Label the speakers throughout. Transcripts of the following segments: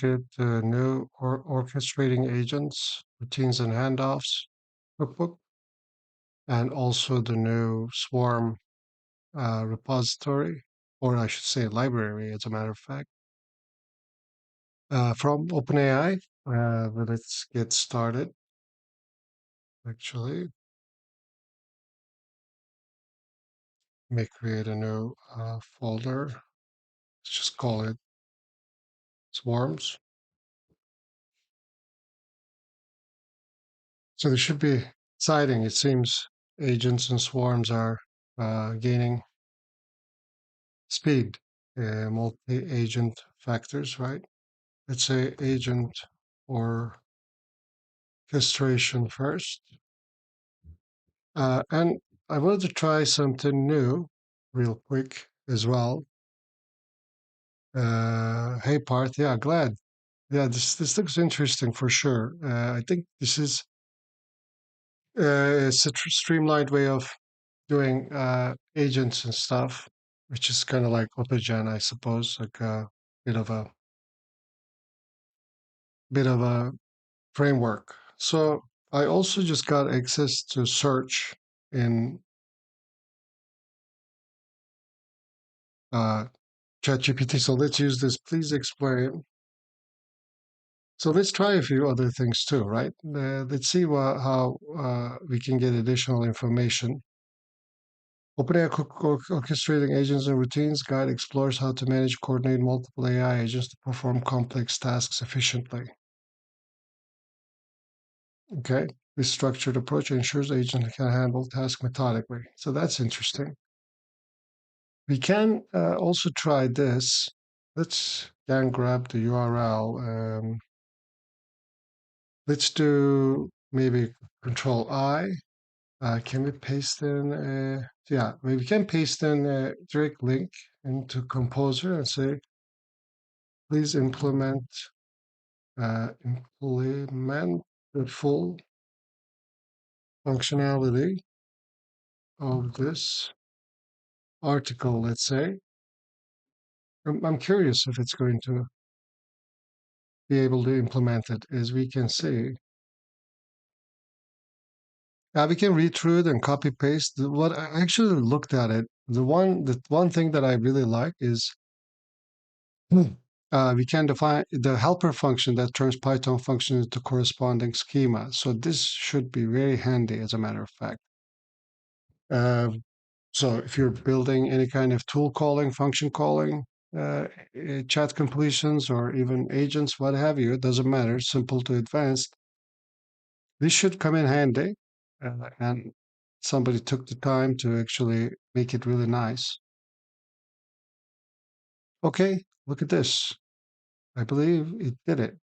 Speaker 1: at new orchestrating agents, routines and handoffs workbook, and also the new Swarm repository, or I should say library, as a matter of fact, from OpenAI. But let's get started. Actually, may create a new folder. Let's just call it Swarms. So this should be exciting. It seems agents and swarms are gaining speed, multi-agent factors, right? Let's say agent or orchestration first. And I wanted to try something new real quick as well. Hey, Parth, yeah, glad. Yeah, this looks interesting for sure. I think this is it's a streamlined way of doing agents and stuff, which is kind of like AutoGen, I suppose, like a bit of a bit of a framework. So I also just got access to search in uh, ChatGPT. So let's use this. Please explain. So let's try a few other things too, right? Let's see how we can get additional information. OpenAI Orchestrating Agents and Routines Guide explores how to manage coordinate multiple AI agents to perform complex tasks efficiently. Okay, this structured approach ensures agents can handle tasks methodically. So that's interesting. We can also try this. Let's then grab the URL. Let's do maybe Control I. Can we paste in? Yeah, we can paste in a direct link into Composer and say, please implement the full functionality of this article. Let's say. I'm curious if it's going to be able to implement it. As we can see, we can read through it and copy paste. What I actually looked at it, the one thing that I really like is we can define the helper function that turns Python function into corresponding schema. So this should be very handy, as a matter of fact. Uh, so if you're building any kind of tool calling, function calling, chat completions, or even agents, what have you, it doesn't matter, simple to advanced, this should come in handy. And somebody took the time to actually make it really nice. Okay, look at this. I believe it did it.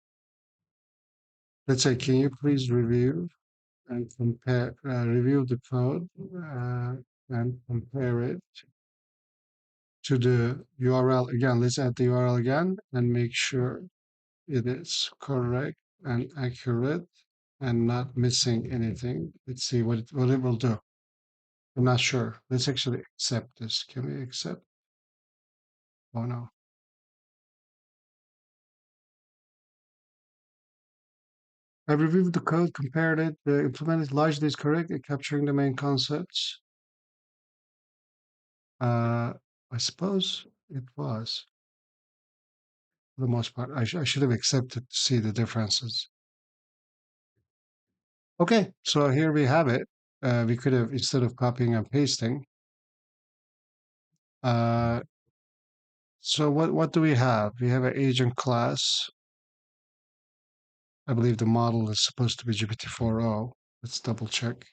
Speaker 1: Let's say, can you please review the code and compare it to the URL again. Let's add the URL again and make sure it is correct and accurate and not missing anything. Let's see what it will do. I'm not sure. Let's actually accept this. Can we accept? Oh no. I reviewed the code, compared it, implemented largely is correct at capturing the main concepts. Uh, I suppose it was, for the most part. I should have accepted to see the differences. Okay, so here we have it. We could have, instead of copying and pasting, uh, so what do we have? We have an agent class. I believe the model is supposed to be GPT-4o. Let's double check.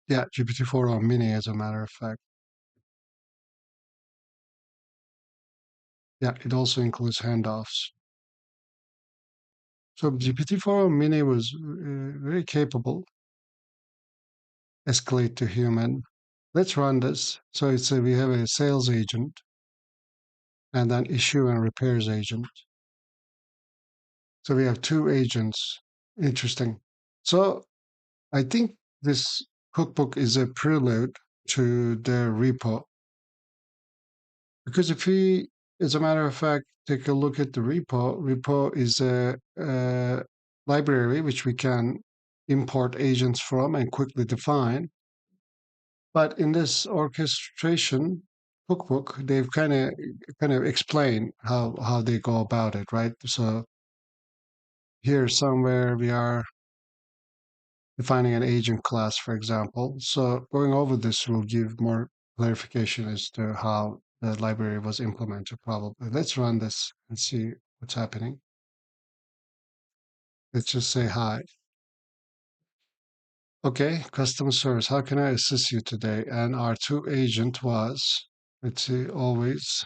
Speaker 1: Yeah, GPT-4o mini, as a matter of fact. Yeah, it also includes handoffs. So GPT-4o mini was very capable. Escalate to human. Let's run this. So it's we have a sales agent and then issue and repairs agent. So we have two agents. Interesting. So I think this cookbook is a prelude to the repo. Because if we, as a matter of fact, take a look at the repo is a library which we can import agents from and quickly define. But in this orchestration cookbook, they've kind of explained how they go about it, right? So here somewhere we are defining an agent class, for example. So going over this will give more clarification as to how the library was implemented, probably. Let's run this and see what's happening. Let's just say hi. Okay, customer service, how can I assist you today? And our to agent was, let's see, always,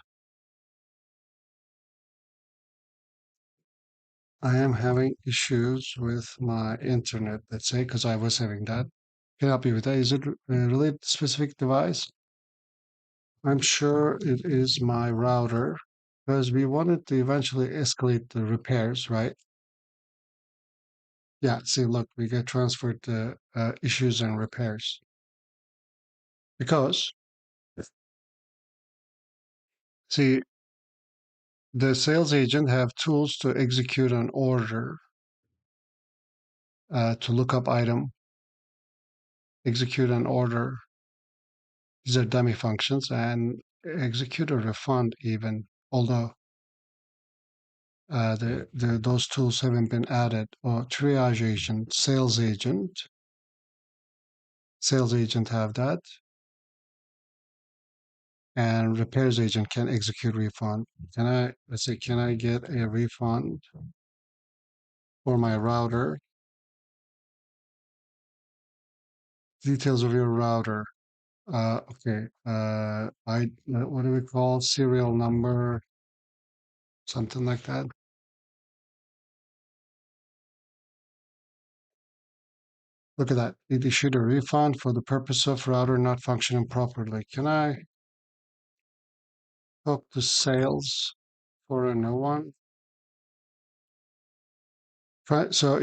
Speaker 1: I am having issues with my internet, let's say, because I was having that. Can I help you with that? Is it related to specific device? I'm sure it is my router because we wanted to eventually escalate the repairs, right? Yeah, see, look, we get transferred to issues and repairs because, see, the sales agent have tools to execute an order, to look up item, execute an order. These are dummy functions and execute a refund even, although those tools haven't been added. Or triage agent, sales agent have that, and repairs agent can execute refund. Let's say, can I get a refund for my router? Details of your router. Okay. What do we call serial number? Something like that. Look at that. It issued a refund for the purpose of router not functioning properly. Can I talk to sales for a new one? So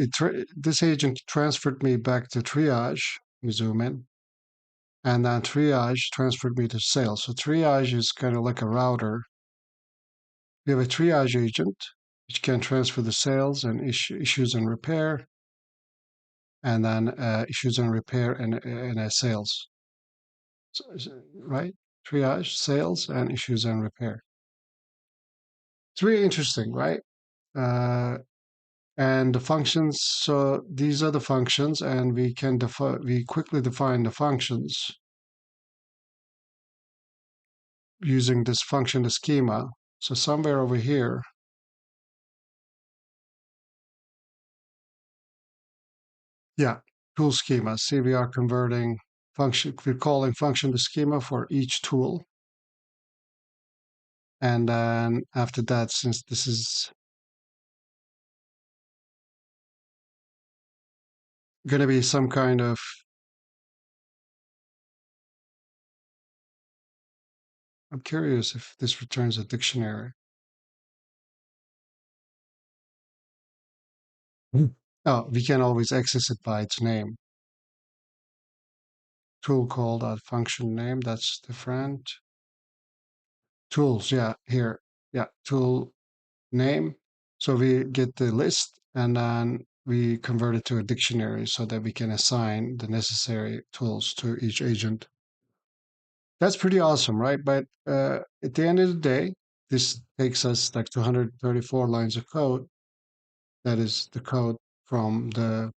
Speaker 1: this agent transferred me back to triage. We zoom in, and then triage transferred me to sales. So triage is kind of like a router. We have a triage agent which can transfer the sales and issues and repair, and then issues and repair and sales. Right? Triage, sales, and issues and repair. It's really interesting, right? Uh, and the functions. So these are the functions, and we quickly define the functions using this function, the schema. So somewhere over here, yeah, tool schema. See, we are converting function. We're calling function to schema for each tool, and then after that, since this is going to be some kind of, I'm curious if this returns a dictionary. Oh, we can always access it by its name. Tool called function name, that's different. Tools, yeah, here. Yeah, tool name. So we get the list and then we convert it to a dictionary so that we can assign the necessary tools to each agent. That's pretty awesome, right? But at the end of the day, this takes us like 234 lines of code. That is the code from the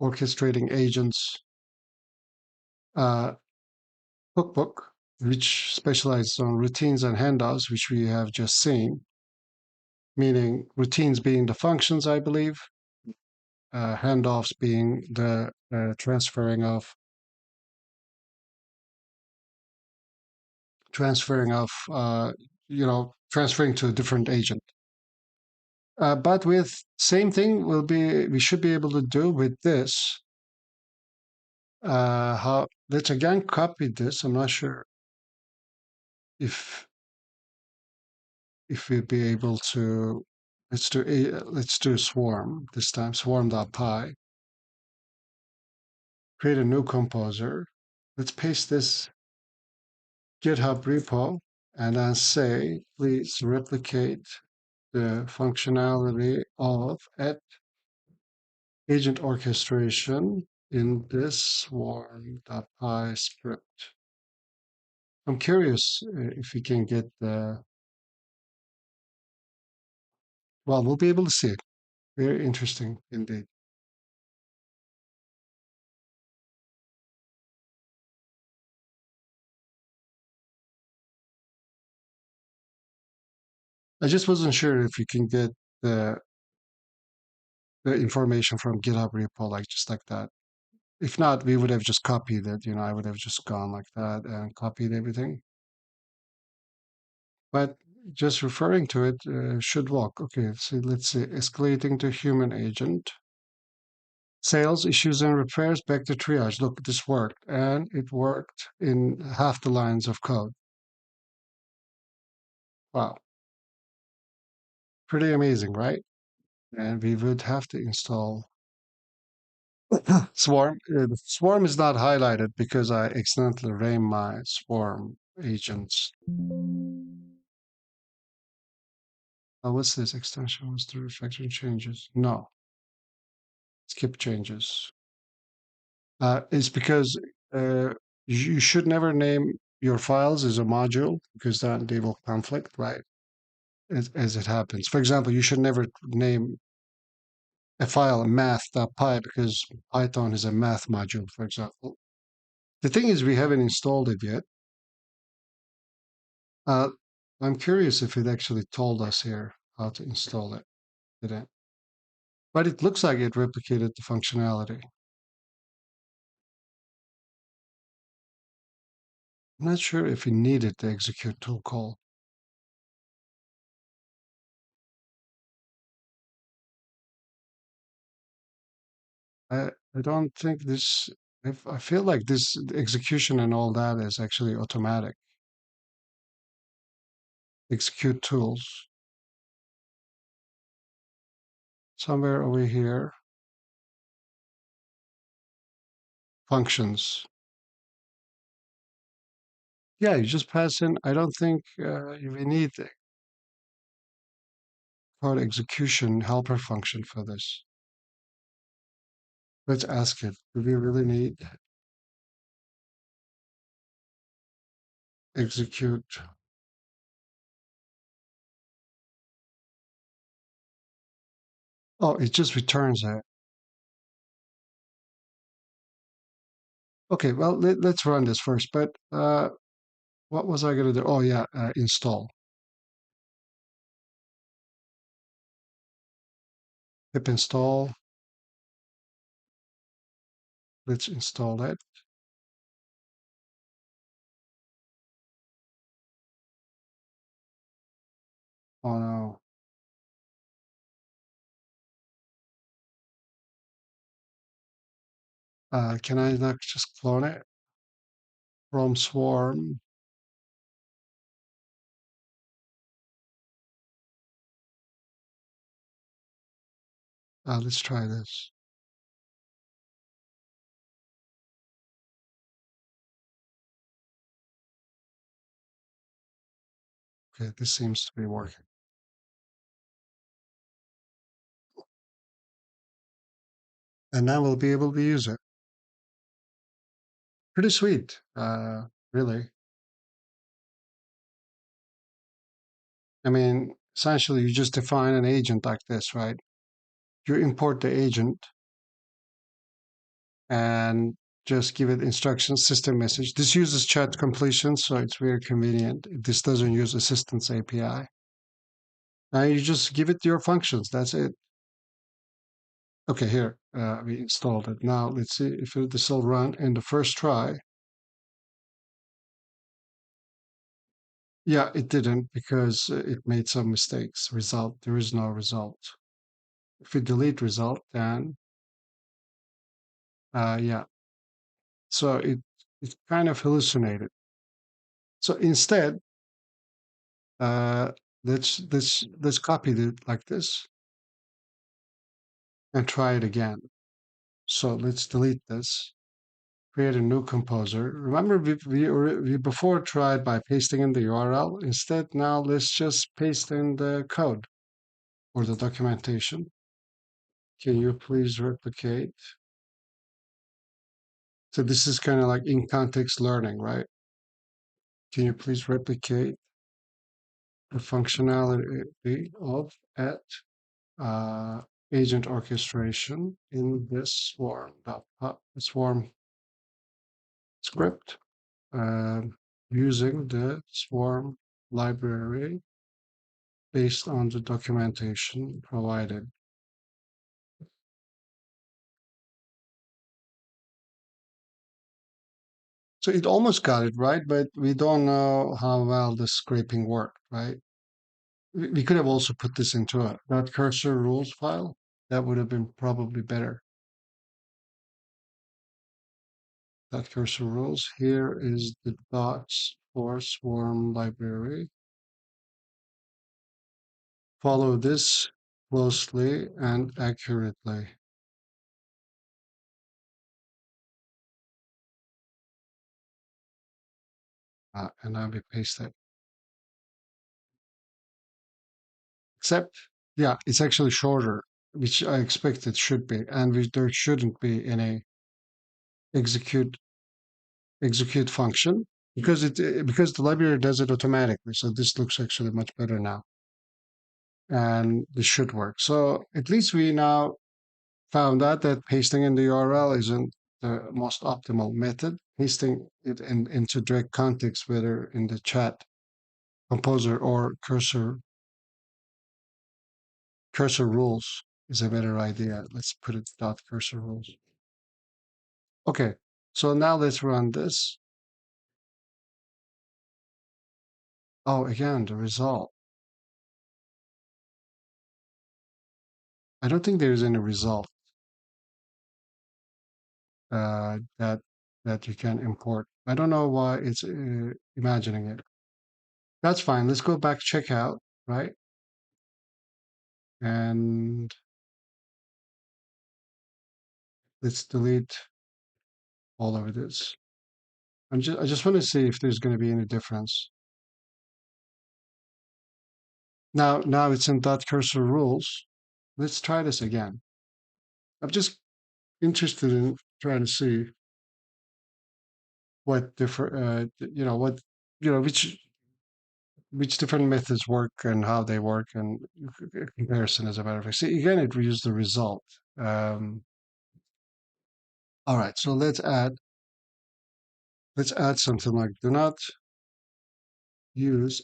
Speaker 1: orchestrating agents uh, cookbook, which specializes on routines and handoffs, which we have just seen, meaning routines being the functions, I believe, handoffs being the transferring of transferring to a different agent. But with same thing we should be able to do with this. How let's again copy this. I'm not sure if we'll be able to. Let's do swarm this time. Swarm.py. Create a new composer. Let's paste this GitHub repo and then say, please replicate the functionality of at agent orchestration in this swarm.py script. I'm curious if we can get the, well, we'll be able to see it. Very interesting indeed. I just wasn't sure if you can get the the information from GitHub repo like just like that. If not, we would have just copied it. I would have just gone like that and copied everything. But just referring to it should work. Okay, so let's see. Escalating to human agent. Sales, issues, and repairs back to triage. Look, this worked. And it worked in half the lines of code. Wow. Pretty amazing, right? And we would have to install Swarm. The Swarm is not highlighted because I accidentally ran my Swarm agents. What's this extension? Was the refactoring changes? No, skip changes. It's because you should never name your files as a module because then they will conflict, right? As it happens. For example, you should never name a file math.py because Python is a math module, for example. The thing is, we haven't installed it yet. Uh, I'm curious if it actually told us here how to install it today. But it looks like it replicated the functionality. I'm not sure if we needed the execute tool call. I don't think this, I feel like this execution and all that is actually automatic. Execute tools. Somewhere over here, functions. Yeah, you just pass in. I don't think we need the code execution helper function for this. Let's ask it. Do we really need execute? Oh, it just returns it. Okay, well, let's run this first. But what was I going to do? Oh, yeah, install. Pip install. Let's install it. Oh, no. Can I not just clone it from Swarm? Let's try this. Okay, this seems to be working. And now we'll be able to use it. Pretty sweet, really. I mean, essentially, you just define an agent like this, right? You import the agent and just give it instructions, system message. This uses chat completion, so it's very convenient. This doesn't use assistance API. And you just give it your functions. That's it. Okay, here, we installed it. Now let's see if this will run in the first try. Yeah, it didn't because it made some mistakes. Result, there is no result. If we delete result, then yeah, so it kind of hallucinated. So instead, uh, let's copy it like this and try it again. So let's delete this. create a new composer. Remember, we before tried by pasting in the URL. Instead, now let's just paste in the code or the documentation. Can you please replicate? So this is kind of like in context learning, right? Can you please replicate the functionality of at uh, agent orchestration in this swarm script using the swarm library based on the documentation provided. So it almost got it right, but we don't know how well the scraping worked, right? We could have also put this into a dot cursor rules file. That would have been probably better. Dot cursor rules. Here is the docs for swarm library. Follow this closely and accurately. And now we paste it. Except, yeah, it's actually shorter, which I expect it should be, and there shouldn't be any execute execute function because the library does it automatically. So this looks actually much better now, and this should work. So at least we now found out that pasting in the URL isn't the most optimal method. Pasting it into direct context, whether in the chat composer or cursor rules, is a better idea. Let's put it dot cursor rules. Okay, so now let's run this. Oh, again, the result. I don't think there's any result that you can import. I don't know why it's imagining it. That's fine. Let's go back checkout, right? And let's delete all of this. I just want to see if there's going to be any difference. Now it's in dot cursor rules. Let's try this again. I'm just interested in trying to see what different, what, which different methods work and how they work and comparison as a matter of fact. See, again, it reused the result. Um, all right, so let's add something like do not use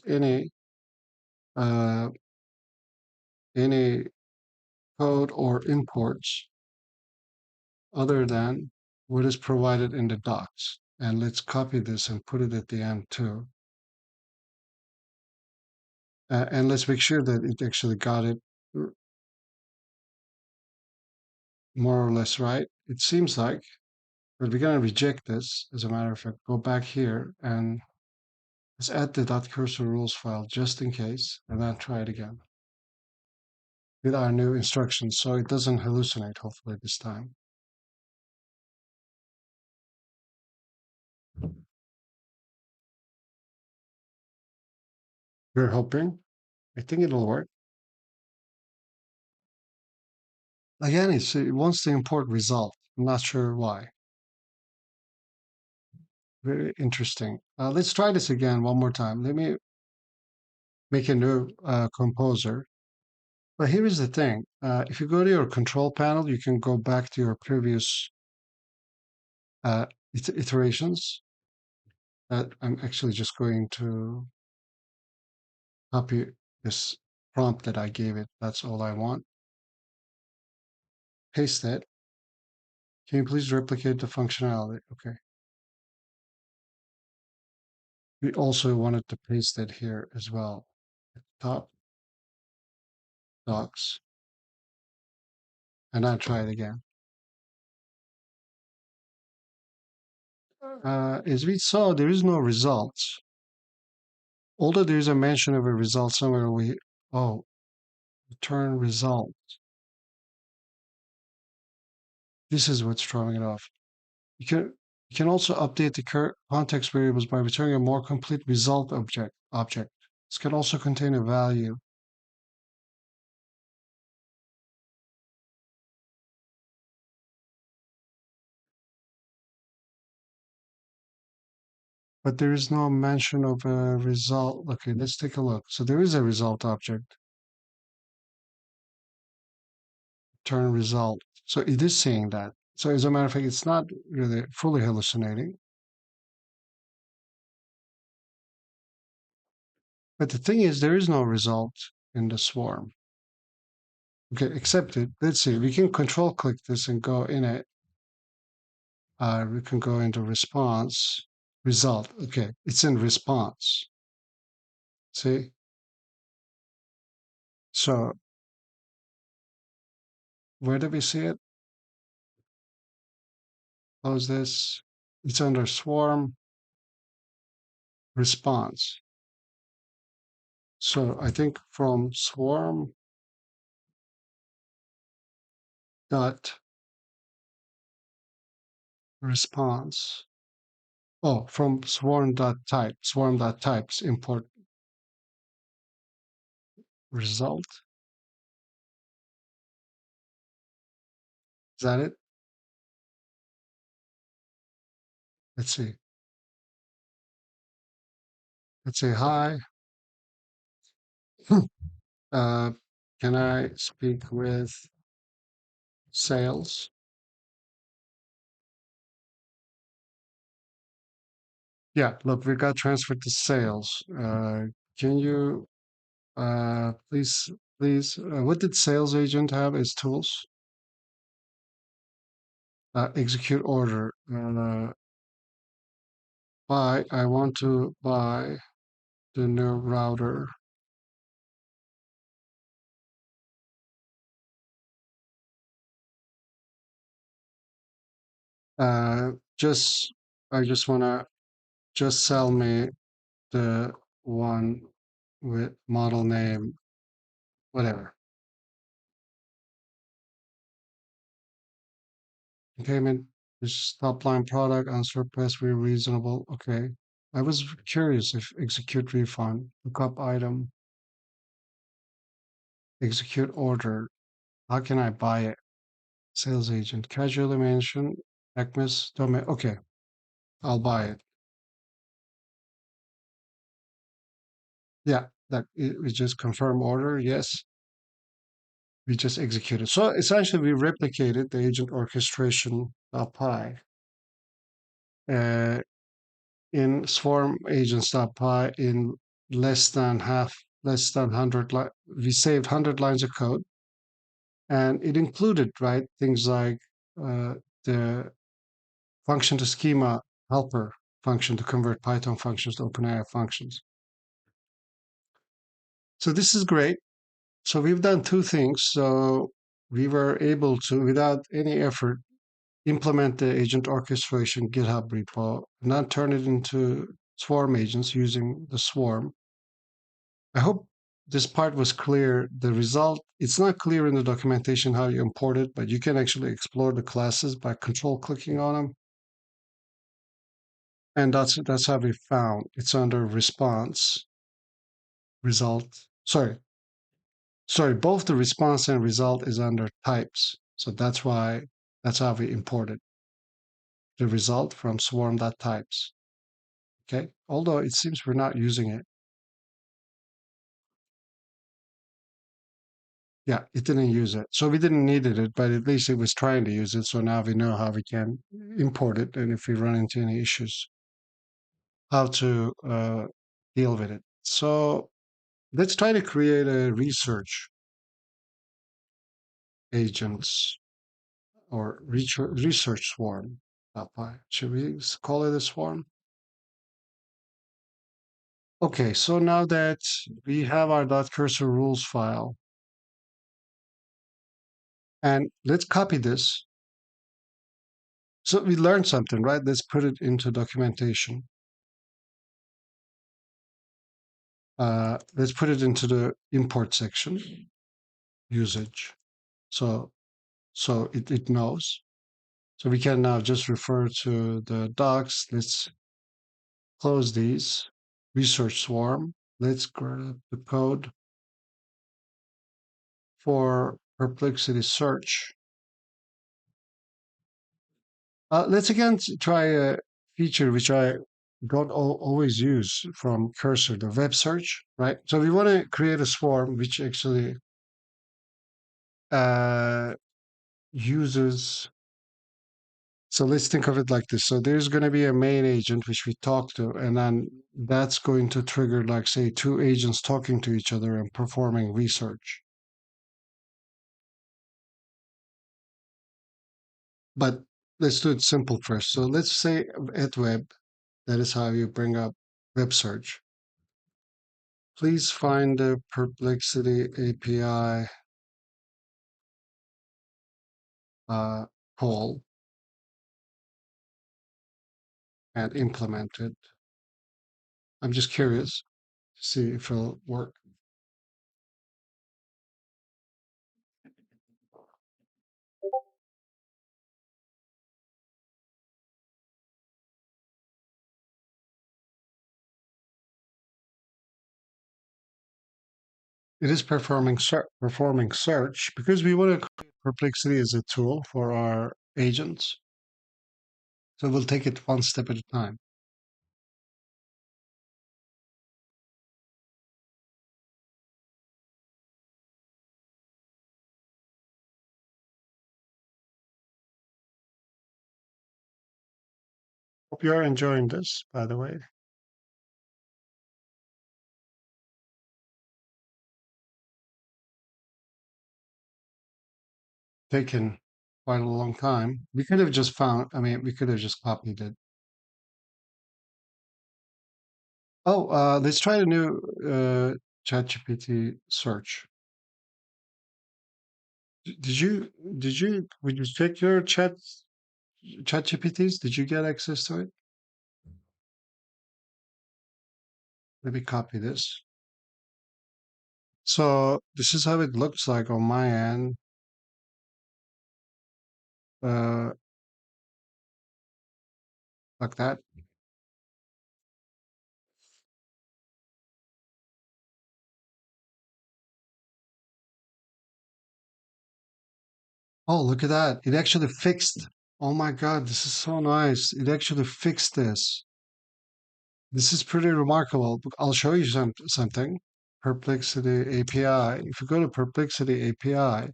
Speaker 1: uh, any code or imports other than what is provided in the docs. And let's copy this and put it at the end too. And let's make sure that it actually got it more or less right. It seems like, but we're going to reject this as a matter of fact. Go back here and let's add the dot cursor rules file just in case, and then try it again with our new instructions so it doesn't hallucinate, hopefully, this time. We're hoping. I think it'll work. Again, it wants to import result. I'm not sure why. Very interesting. Let's try this again one more time. Let me make a new composer. But here is the thing. If you go to your control panel, you can go back to your previous uh, iterations. I'm actually just going to copy this prompt that I gave it. That's all I want. Paste it. Can you please replicate the functionality? Okay. We also wanted to paste it here as well. Top docs. And now try it again. As we saw, there is no results. Although there is a mention of a result somewhere, return result. This is what's throwing it off. You can You can also update the current context variables by returning a more complete result object. This can also contain a value, but there is no mention of a result. Okay, let's take a look. So there is a result object, turn result. So it is saying that. So as a matter of fact, it's not really fully hallucinating. But the thing is, there is no result in the swarm. Okay, except it. Let's see. We can control click this and go in it. We can go into response result. Okay, it's in response. See? So where do we see it? Close this. It's under swarm response. So I think from swarm dot response. Oh, from swarm dot type. Swarm dot types import result. Is that it? Let's see. Let's say hi. Uh, can I speak with sales? Yeah, look, we got transferred to sales. Can you please, what did sales agent have as tools? Execute order. I want to buy the new router. Uh, just, I just want to just sell me the one with model name, whatever. Payment is top line product, answer request, very reasonable. Okay. I was curious if execute refund, look up item, execute order. How can I buy it? Sales agent, casually mention, Acmes domain. Okay, I'll buy it. Yeah, we just confirm order. Yes, we just executed. So essentially, we replicated the agent orchestration .py uh, in swarm agents.py in less than 100. We saved 100 lines of code, and it included right things like the function to schema helper function to convert Python functions to OpenAI functions. So this is great. So we've done two things. So we were able to, without any effort, implement the agent orchestration GitHub repo, and then turn it into Swarm agents using the Swarm. I hope this part was clear. The result, it's not clear in the documentation how you import it, but you can actually explore the classes by control clicking on them. And that's how we found. It's under response result. Sorry, both the response and result is under types. So that's how we imported the result from swarm.types. Okay. Although it seems we're not using it. Yeah, it didn't use it. So we didn't need it, but at least it was trying to use it. So now we know how we can import it. And if we run into any issues, how to deal with it. So let's try to create a research agents or research swarm. Should we call it a swarm? Okay, so now that we have our .cursor rules file, and let's copy this. So we learned something, right? Let's put it into documentation. Let's put it into the import section, usage. So it knows. So we can now just refer to the docs. Let's close these. Research swarm. Let's grab the code for Perplexity search. Let's again try a feature which I don't always use from Cursor, the web search, right? So we want to create a swarm which actually uh, uses. So let's think of it like this. So there's going to be a main agent which we talk to, and then that's going to trigger, like, say, two agents talking to each other and performing research. But let's do it simple first. So let's say at web, that is how you bring up web search. Please find the Perplexity API uh, call and implement it. I'm just curious to see if it'll work. It is performing search because we want to create Perplexity as a tool for our agents. So we'll take it one step at a time. Hope you are enjoying this, by the way. Taken quite a long time. We could have just found, I mean, we could have just copied it. Oh, let's try a new ChatGPT search. Would you check your ChatGPTs? Did you get access to it? Let me copy this. So this is how it looks like on my end. Uh, like that. Oh, look at that. It actually fixed. Oh my God, this is so nice. It actually fixed this. This is pretty remarkable. I'll show you something. Perplexity API. If you go to Perplexity API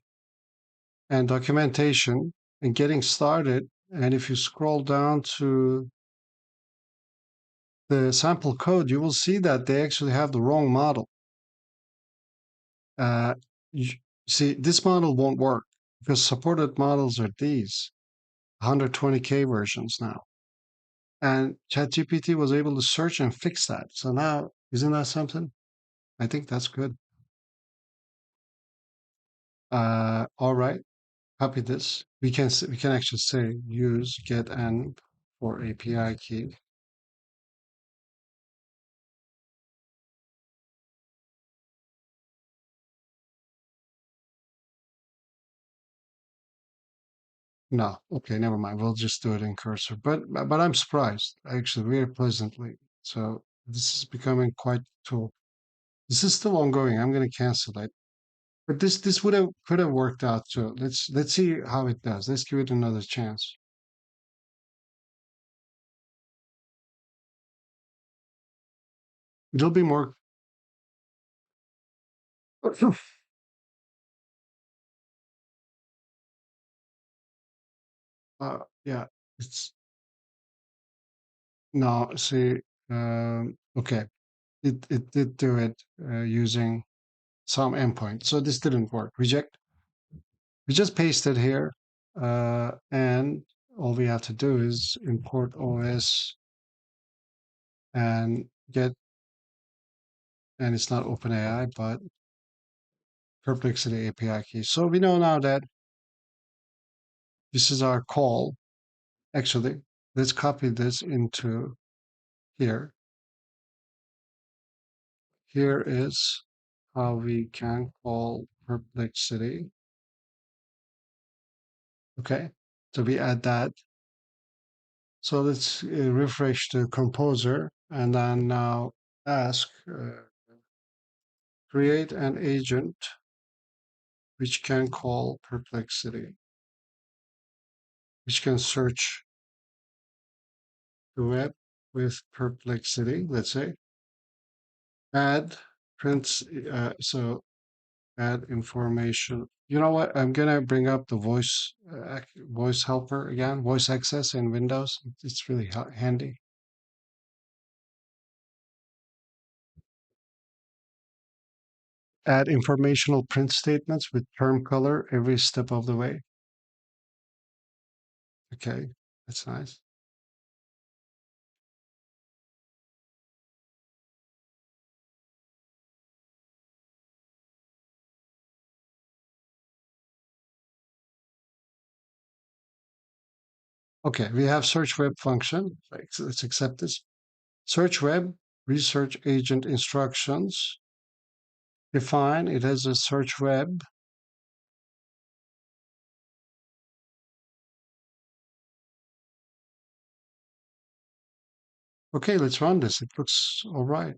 Speaker 1: and documentation and getting started, and if you scroll down to the sample code, you will see that they actually have the wrong model. Uh, you, see, this model won't work because supported models are these 120K versions now. And ChatGPT was able to search and fix that. So now, isn't that something? I think that's good. All right, copy this. We can actually say use get and for API key. No, okay, never mind. We'll just do it in cursor. But I'm surprised, actually, very pleasantly. So this is becoming quite a tool. This is still ongoing. I'm going to cancel it. But this would have could have worked out too. Let's see how it does. Let's give it another chance. It'll be more. Yeah, it's no. See, okay, it did do it using some endpoint. So this didn't work. Reject. We just paste it here, and all we have to do is import OS and get, and it's not OpenAI, but Perplexity API key. So we know now that this is our call. Actually, let's copy this into here. Here is how we can call Perplexity. Okay. So we add that. So let's refresh the composer and then now ask create an agent which can call Perplexity, which can search the web with Perplexity, let's say. Add prints, add information. You know what? I'm gonna bring up the voice helper again, voice access in Windows. It's really handy. Add informational print statements with term color every step of the way. Okay, that's nice. Okay, we have search web function. Let's accept this. Search web, research agent instructions. Define, it has a search web. Okay, let's run this. It looks all right.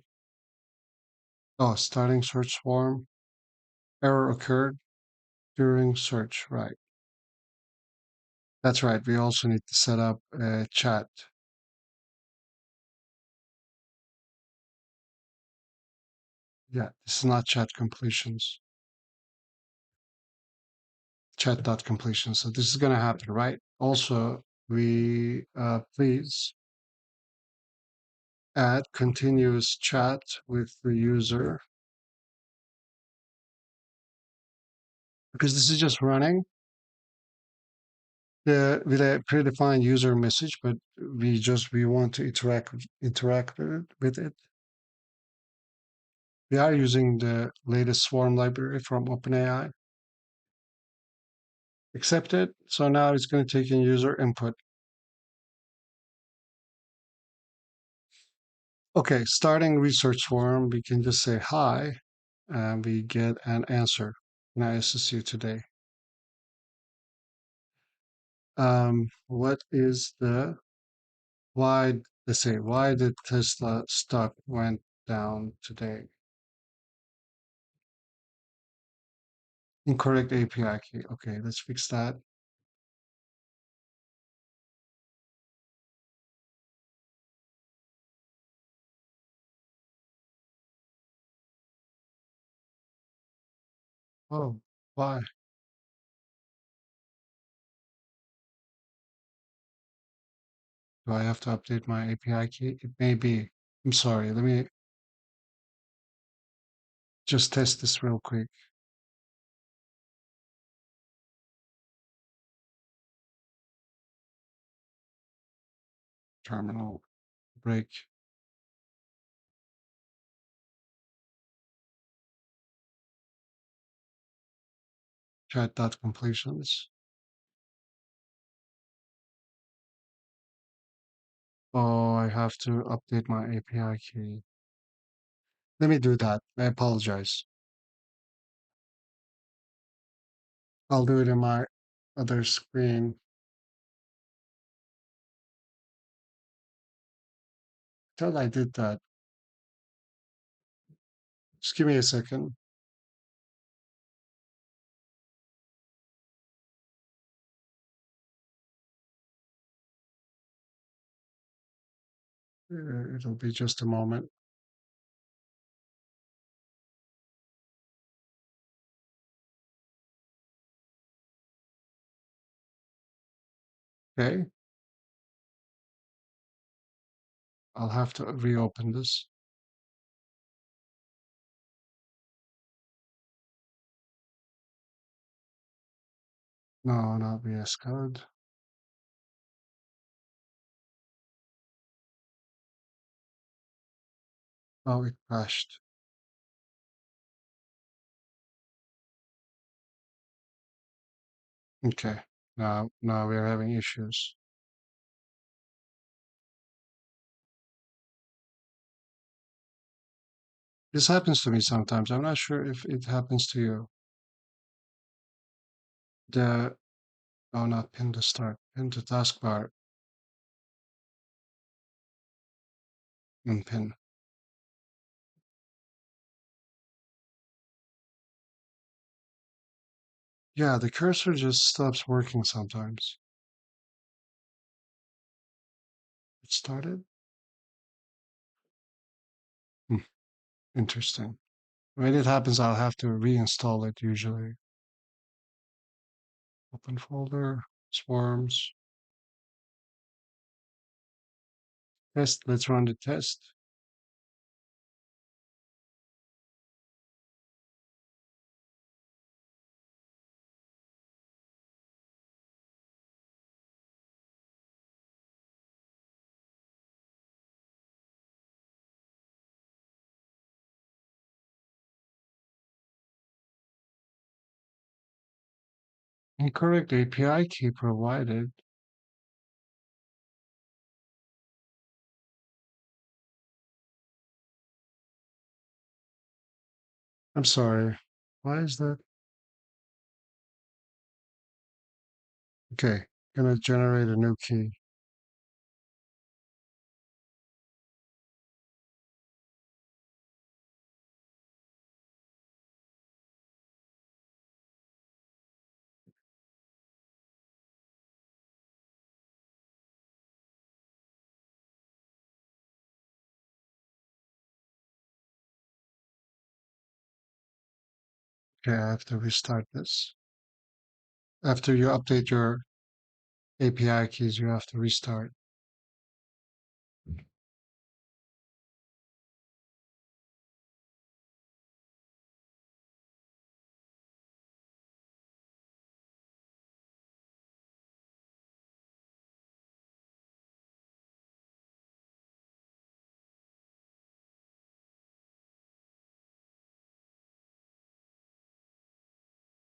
Speaker 1: Oh, starting search swarm. Error occurred during search. Right. That's right. We also need to set up a chat. Yeah, this is not chat completions. Chat.completion. So this is going to happen, right? Also, we please add continuous chat with the user because this is just running with a predefined user message, but we want to interact with it. We are using the latest Swarm library from OpenAI. Accept it. So now it's going to take in user input. Okay, starting research swarm, we can just say hi, and we get an answer. Can I assist you today? What is the why? Let's say why did Tesla stock went down today? Incorrect API key. Okay, let's fix that. Oh, why? Do I have to update my API key? It may be. I'm sorry. Let me just test this real quick. Terminal break chat.completions. Oh, I have to update my API key. Let me do that. I apologize. I'll do it in my other screen. Thought I did that. Just give me a second. It'll be just a moment. Okay. I'll have to reopen this. No, not VS Code. Oh, it crashed. Okay. Now we're having issues. This happens to me sometimes. I'm not sure if it happens to you. The Oh, not pin to start, pin to taskbar and pin. Yeah, the cursor just stops working sometimes. It started? Hmm, interesting. When it happens, I'll have to reinstall it usually. Open folder, swarms, test. Let's run the test. Incorrect API key provided. I'm sorry. Why is that? Okay, gonna generate a new key. Okay, I have to restart this. After you update your API keys, you have to restart.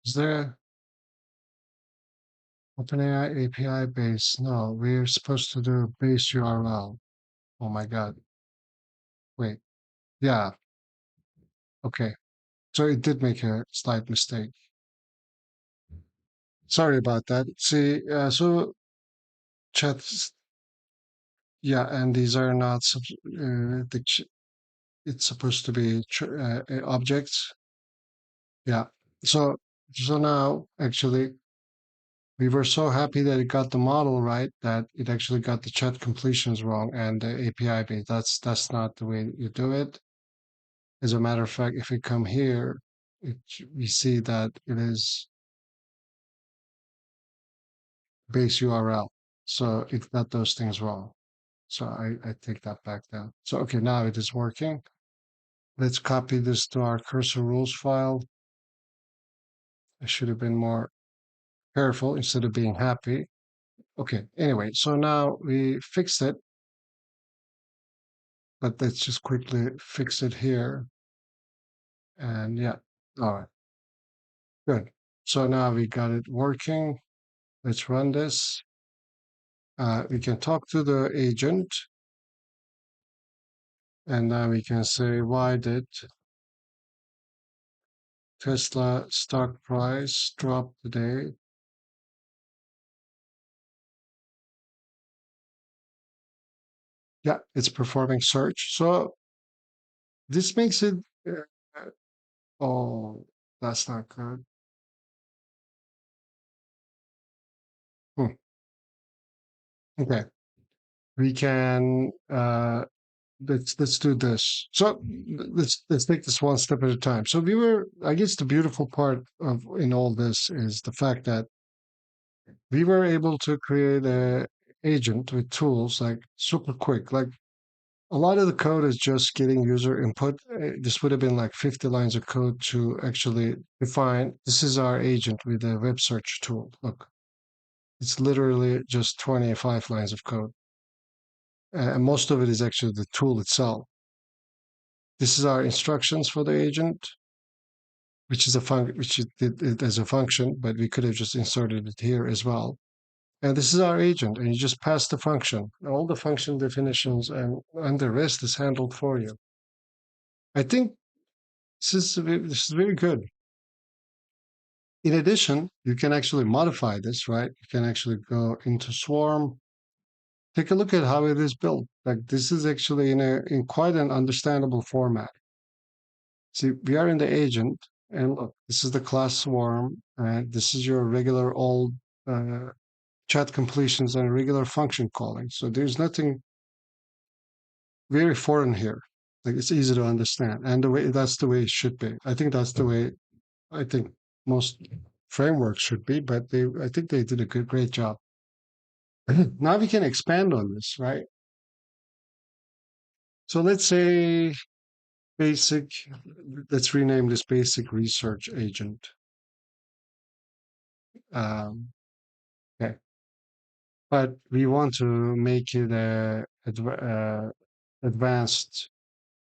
Speaker 1: Is there OpenAI API base? No, we're supposed to do base URL. Oh my God. Wait. Yeah. Okay. So it did make a slight mistake. Sorry about that. See, so chats, yeah, and these are not, it's supposed to be objects. Yeah. So, so now actually we were so happy that it got the model right that it actually got the chat completions wrong and the API base. That's not the way you do it. As a matter of fact, if we come here, it, we see that it is base URL. So it got those things wrong. So I take that back down. So okay, now it is working. Let's copy this to our cursor rules file. I should have been more careful instead of being happy. Okay, anyway, so now we fixed it, but let's just quickly fix it here. And yeah, all right, good. So now we got it working. Let's run this. We can talk to the agent, and now we can say, why did Tesla stock price drop today? Yeah, it's performing search. So this makes it, uh, oh, that's not good. Hmm. Okay, we can, let's do this. So let's take this one step at a time. So we were, I guess the beautiful part of in all this is the fact that we were able to create a agent with tools like super quick. Like a lot of the code is just getting user input. This would have been like 50 lines of code to actually define this is our agent with a web search tool. Look, it's literally just 25 lines of code. And most of it is actually the tool itself. This is our instructions for the agent, which is a which it as a function, but we could have just inserted it here as well. And this is our agent, and you just pass the function, all the function definitions, and the rest is handled for you. I think this is very good. In addition, you can actually modify this, right? You can actually go into Swarm, take a look at how it is built. Like this is actually in quite an understandable format. See, we are in the agent, and look, this is the class Swarm, and this is your regular old uh, chat completions and regular function calling. So there's nothing very foreign here. Like it's easy to understand, and the way that's the way it should be. I think that's the way I think most frameworks should be. But I think they did a great job. Now we can expand on this, right? So let's say basic. Let's rename this basic research agent. Um, okay, but we want to make it advanced.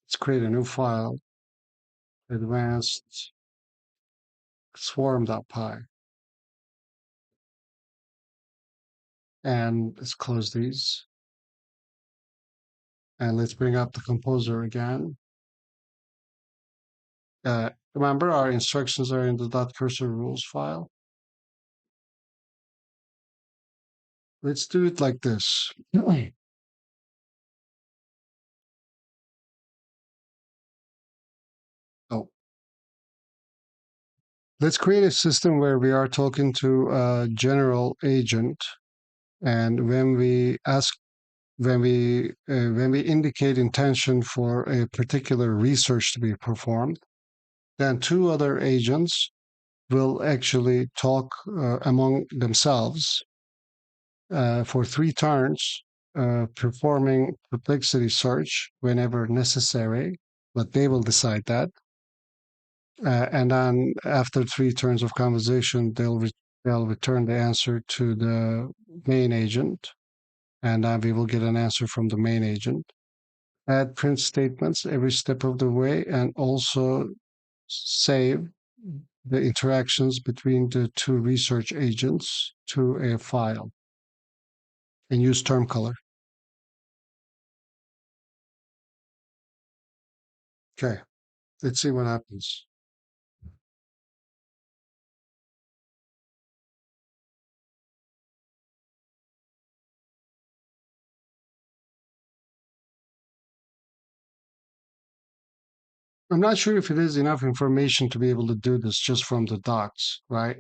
Speaker 1: Let's create a new file. Advanced swarm.py. And let's close these. And let's bring up the composer again. Remember, our instructions are in the .cursor rules file. Let's do it like this. Oh, let's create a system where we are talking to a general agent, and when we indicate intention for a particular research to be performed, then two other agents will actually talk among themselves for 3 turns, performing perplexity search whenever necessary, but they will decide that. And then after 3 turns of conversation, they'll return the answer to the main agent, and then we will get an answer from the main agent. Add print statements every step of the way, and also save the interactions between the two research agents to a file and use term color. Okay, let's see what happens. I'm not sure if it is enough information to be able to do this just from the docs, right?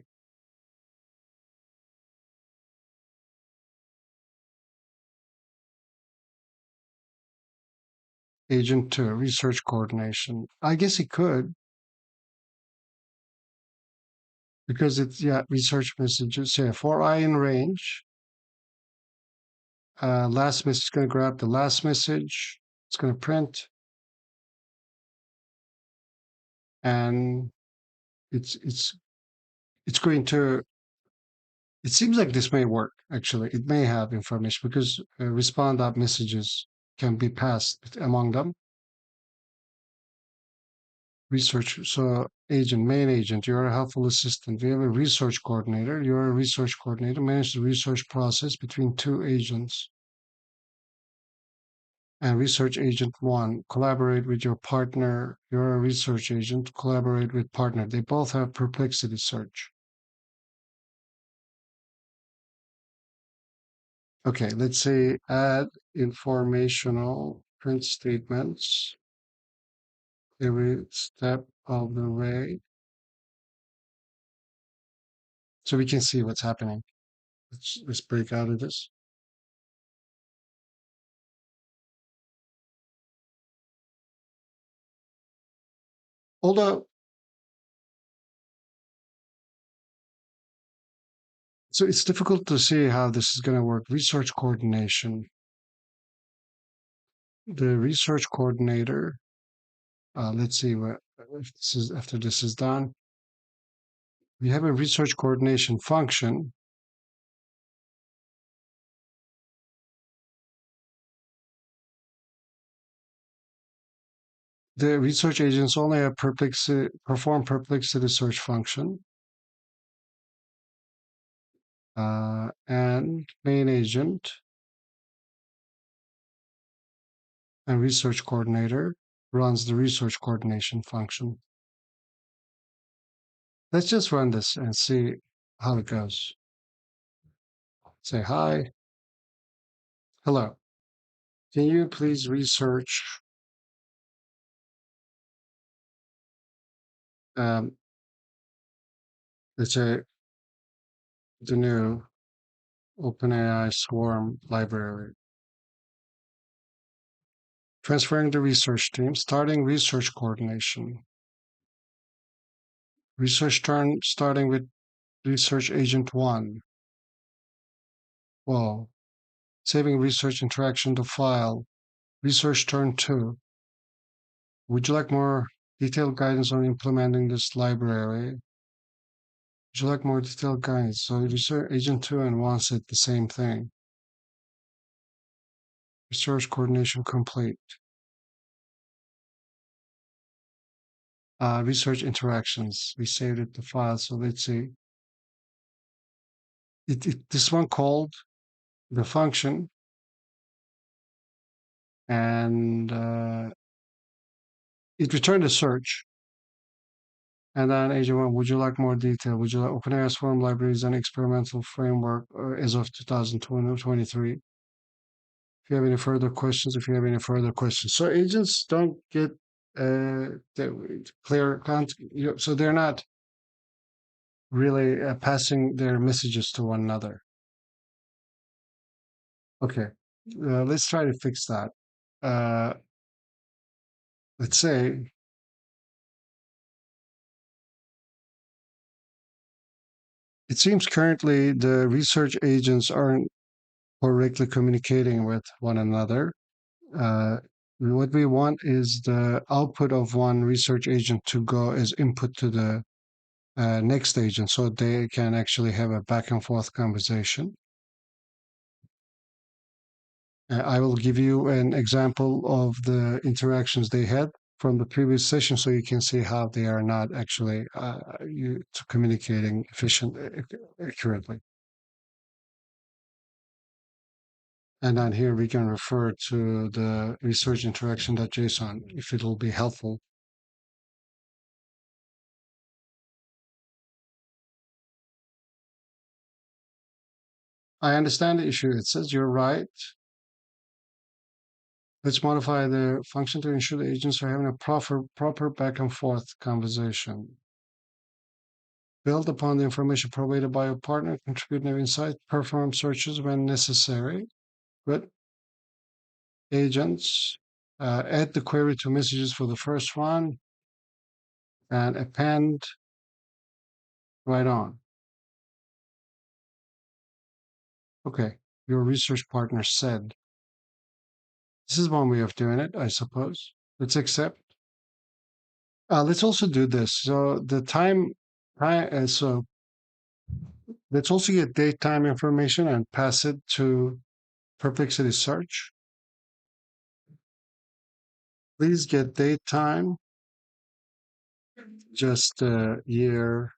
Speaker 1: Agent 2, research coordination. I guess it could because it's, yeah, research messages. Yeah, for I in range. Last message is going to grab the last message. It's going to print, and it's it's it's going to. It seems like this may work. Actually, it may have information because respond up messages can be passed among them. Research. So agent, main agent, you're a helpful assistant. We have a research coordinator. You're a research coordinator. Manage the research process between two agents. And research agent one, collaborate with your partner. You're a research agent. Collaborate with partner. They both have perplexity search. Okay, let's say add informational print statements every step of the way so we can see what's happening. Let's break out of this. Although, so it's difficult to see how this is going to work. Research coordination. The research coordinator. Let's see what if this is after this is done. We have a research coordination function. The research agents only have perform perplexity search function. And main agent and research coordinator runs the research coordination function. Let's just run this and see how it goes. Say hi. Hello. Can you please research um, let's say the new OpenAI Swarm library? Transferring the research team, starting research coordination. Research turn starting with research agent one. Whoa. Saving research interaction to file. Research turn two. Would you like more detailed guidance on implementing this library? Would you like more detailed guidance? So research agent two and one said the same thing. Research coordination complete. Research interactions. We saved it to file. So let's see. This one called the function and it returned a search. And then agent one, would you like more detail? Would you like OpenAI Swarm libraries and experimental framework as of 2023? If you have any further questions, if you have any further questions. So agents don't get clear, so they're not really passing their messages to one another. Okay, let's try to fix that. Uh, let's say it seems currently the research agents aren't correctly communicating with one another. Uh, what we want is the output of one research agent to go as input to the next agent so they can actually have a back and forth conversation. I will give you an example of the interactions they had from the previous session so you can see how they are not actually communicating accurately. And then here we can refer to the research interaction.json if it will be helpful. I understand the issue. It says you're right. Let's modify the function to ensure the agents are having a proper back and forth conversation. Build upon the information provided by your partner, contribute new insight, perform searches when necessary. But agents, add the query to messages for the first one and append right on. Okay, your research partner said. This is one way of doing it, I suppose. Let's accept. Let's also do this. So the so let's also get date time information and pass it to Perplexity search. Please get date time, just year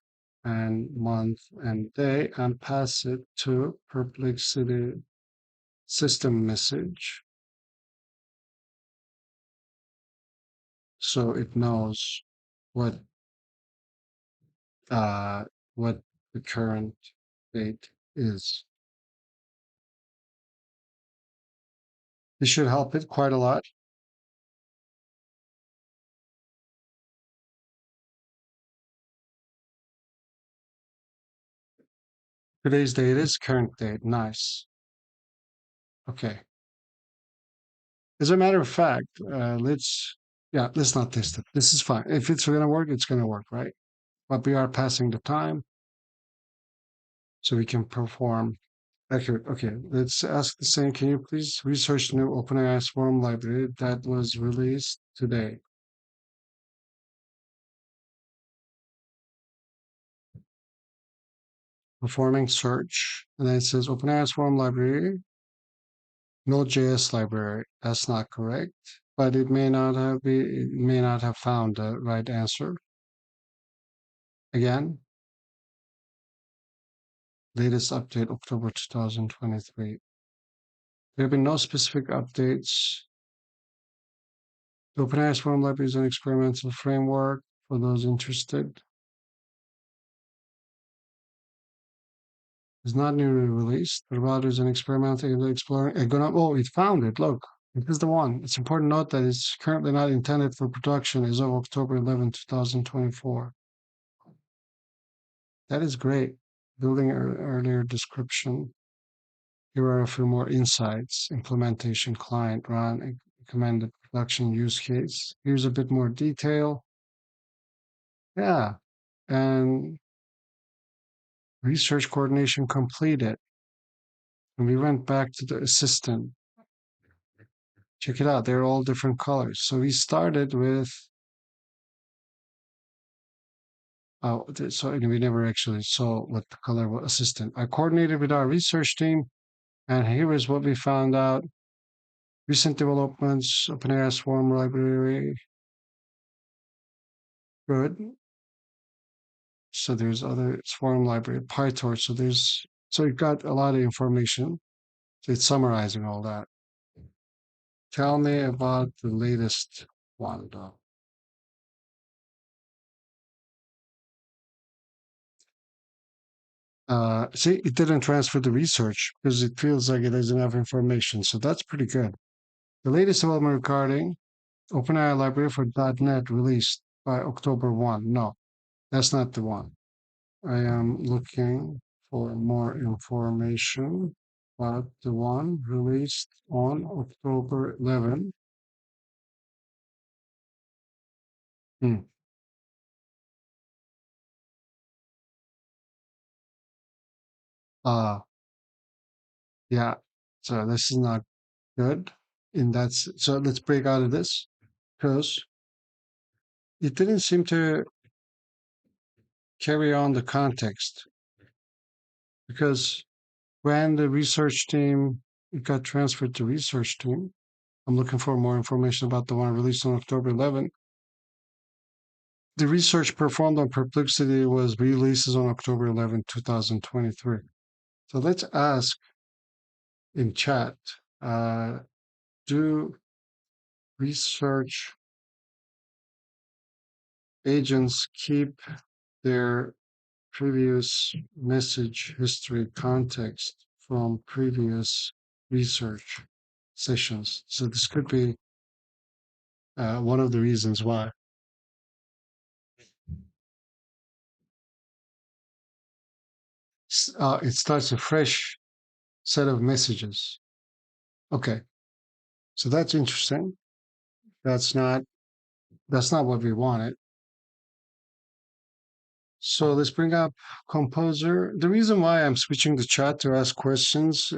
Speaker 1: and month and day, and pass it to Perplexity system message so it knows what uh, what the current date is. This should help it quite a lot. Today's date is current date. Nice. Okay. As a matter of fact, let's not test it. This is fine. If it's going to work, it's going to work, right? But we are passing the time so we can perform accurate. Okay, let's ask the same. Can you please research the new OpenAI Swarm library that was released today? Performing search, and then it says OpenAI Swarm library, Node.js library. That's not correct, but it may not have found the right answer. Again, latest update October 2023. There have been no specific updates. The OpenAI Swarm library is an experimental framework for those interested. It's not newly released, but rather is an experimental exploring. Oh, it found it. Look, it is the one. It's important to note that it's currently not intended for production as of October 11, 2024. That is great. Building earlier description. Here are a few more insights. Implementation client run, recommended production use case. Here's a bit more detail. Yeah. And research coordination completed. And we went back to the assistant. Check it out. They're all different colors. So we started with, so we never actually saw what the color was assistant. I coordinated with our research team, and here is what we found out. Recent developments, OpenAI Swarm library, good. So there's other Swarm library, PyTorch. So it got a lot of information. So it's summarizing all that. Tell me about the latest one, though. See, it didn't transfer the research because it feels like it has enough information. So that's pretty good. The latest development regarding OpenAI library for .NET released by October 1. No, that's not the one. I am looking for more information about the one released on October 11. Hmm. Uh, yeah. So this is not good. So let's break out of this because it didn't seem to carry on the context because when the research team it got transferred to research team, I'm looking for more information about the one released on October 11. The research performed on Perplexity was releases on October 11, 2023. So let's ask in chat, uh, do research agents keep their previous message history context from previous research sessions? So this could be one of the reasons why. It starts a fresh set of messages. Okay, so that's interesting. That's not that's not what we wanted. So let's bring up Composer. The reason why I'm switching the chat to ask questions,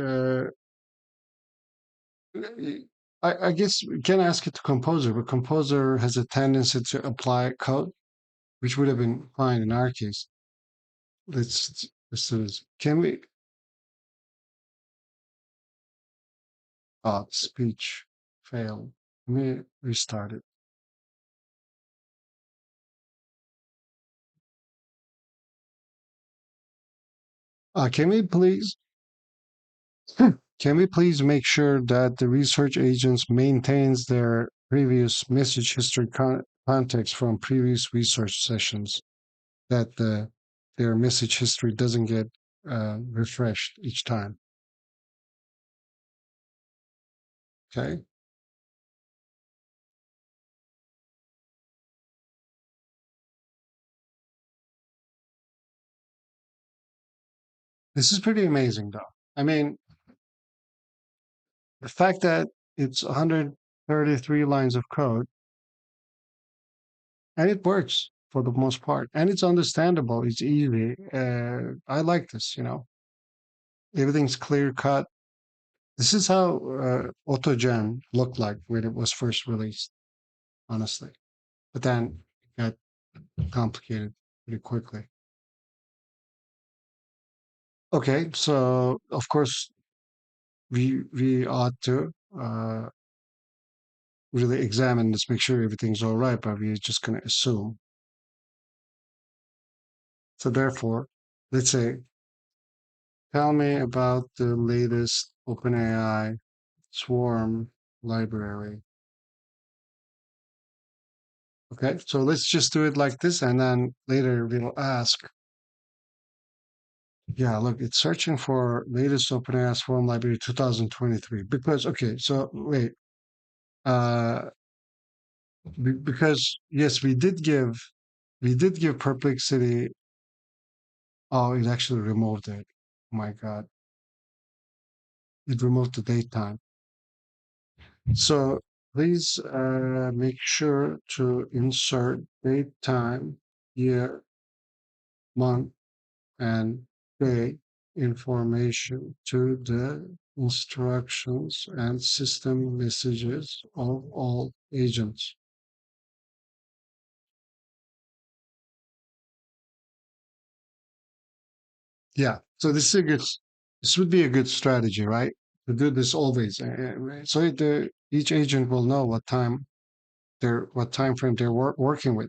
Speaker 1: I guess we can ask it to Composer, but Composer has a tendency to apply code, which would have been fine in our case. Let's do this. Can we? Speech failed. Let me restart it. Can we please? Can we please make sure that the research agents maintains their previous message history context from previous research sessions, that their message history doesn't get refreshed each time? Okay, this is pretty amazing, though. I mean, the fact that it's 133 lines of code and it works for the most part, and it's understandable, it's easy. I like this. Everything's clear cut. This is how AutoGen looked like when it was first released, honestly. But then it got complicated pretty quickly. Okay, so of course we ought to really examine this, make sure everything's all right, but we're just going to assume. So therefore, let's say, tell me about the latest OpenAI Swarm library. Okay, so let's just do it like this, and then later we'll ask Yeah, look, it's searching for latest OpenAI Swarm Library 2023 because okay, so wait, uh, because yes, we did give Perplexity. Oh, it actually removed it. Oh my God, it removed the date time. So please make sure to insert date, time, year, month, and day information to the instructions and system messages of all agents. Yeah, so this would be a good strategy, right? To do this always, so each agent will know what time frame they're working with.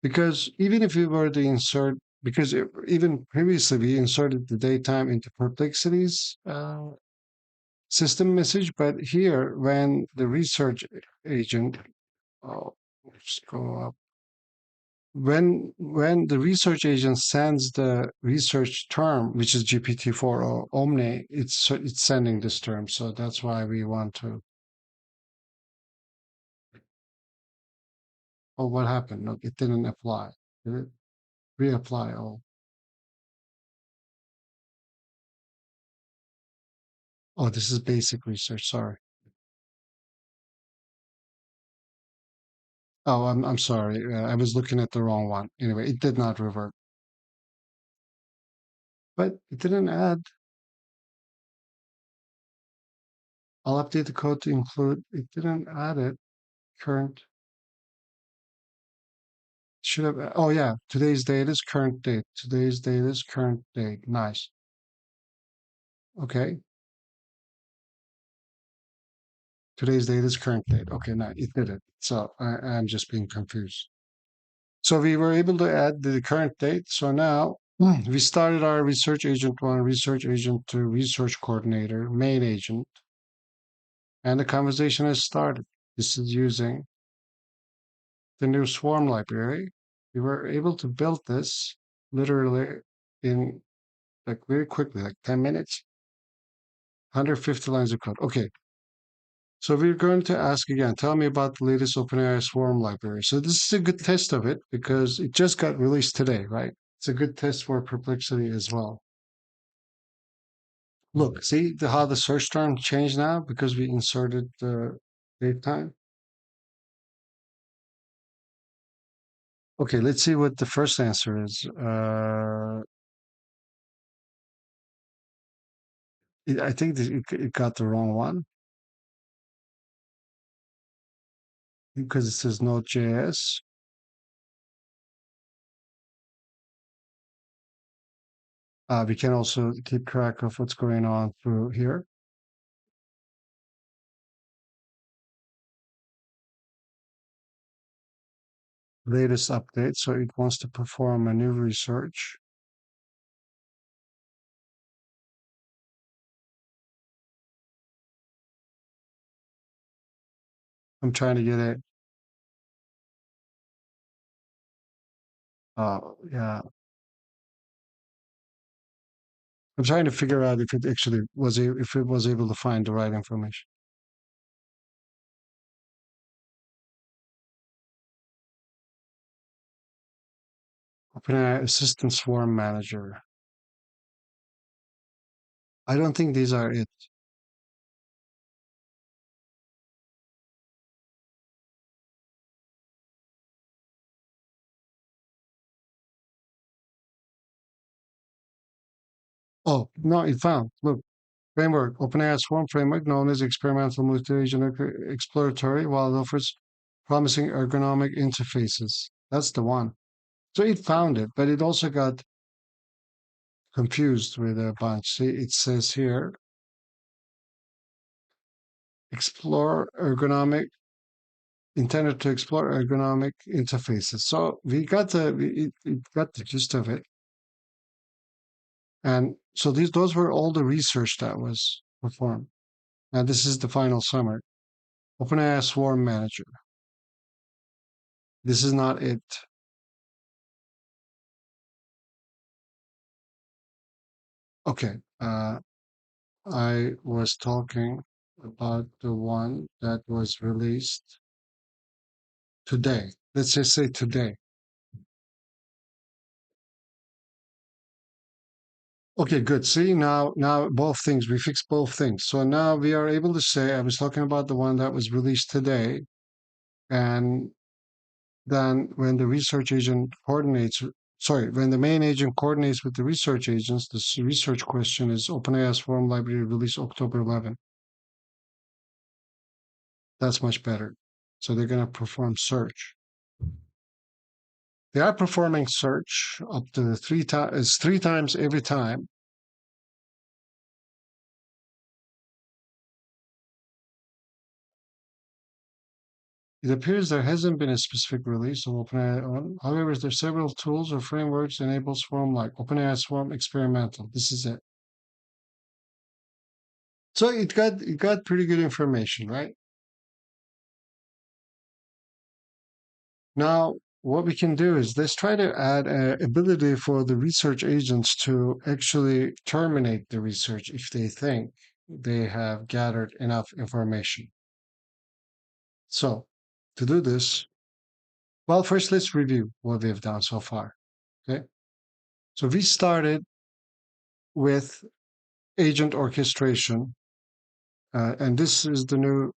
Speaker 1: Because even if we were to insert, because even previously we inserted the daytime into Perplexity's system message, but here when the research agent, oh, let's go up. When the research agent sends the research term, which is GPT-4 or Omni, it's sending this term. So that's why we want to. Oh, what happened? Look, it didn't apply. Did it reapply? Oh, oh, this is basic research. Sorry. Oh, I'm sorry. I was looking at the wrong one. Anyway, it did not revert, but it didn't add. I'll update the code to include. It didn't add it. Current should have. Oh yeah, today's date is current date. Today's date is current date. Nice. Okay. Today's date is current date. Okay, now it did it. So I'm just being confused. So we were able to add the current date. So now we started our research agent one, research agent two, research coordinator, main agent, and the conversation has started. This is using the new Swarm library. We were able to build this literally in like very quickly, like 10 minutes, 150 lines of code. Okay, so we're going to ask again, tell me about the latest OpenAI Swarm library. So this is a good test of it because it just got released today, right? It's a good test for Perplexity as well. Look, see how the search term changed now because we inserted the date time. Okay, let's see what the first answer is. I think that it got the wrong one because it says Node.js. We can also keep track of what's going on through here. Latest update. So it wants to perform a new research. I'm trying to get it. Yeah, I'm trying to figure out if it actually if it was able to find the right information. OpenAI Assistant Swarm Manager. I don't think these are it. Oh no, it found. Look, framework. OpenAI Swarm framework, known as experimental multi-agent exploratory, while it offers promising ergonomic interfaces. That's the one. So it found it, but it also got confused with a bunch. See, it says here, explore ergonomic, intended to explore ergonomic interfaces. So it got the gist of it. And so those were all the research that was performed. And this is the final summary. OpenAI Swarm Manager. This is not it. Okay. I was talking about the one that was released today. Let's just say today. Okay, good. See, now both things, we fixed both things. So now we are able to say, I was talking about the one that was released today, and then when the research agent coordinates, sorry, when the main agent coordinates with the research agents, this research question is OpenAI Swarm Library release October 11th. That's much better. So they're going to perform search. They are performing search up to three times, it's three times every time. It appears there hasn't been a specific release of OpenAI on. However, there are several tools or frameworks that enable Swarm like OpenAI Swarm Experimental. This is it. So it got pretty good information, right? Now, what we can do is let's try to add an ability for the research agents to actually terminate the research if they think they have gathered enough information. So to do this, well, first let's review what we've done so far. Okay. So we started with agent orchestration, and this is the new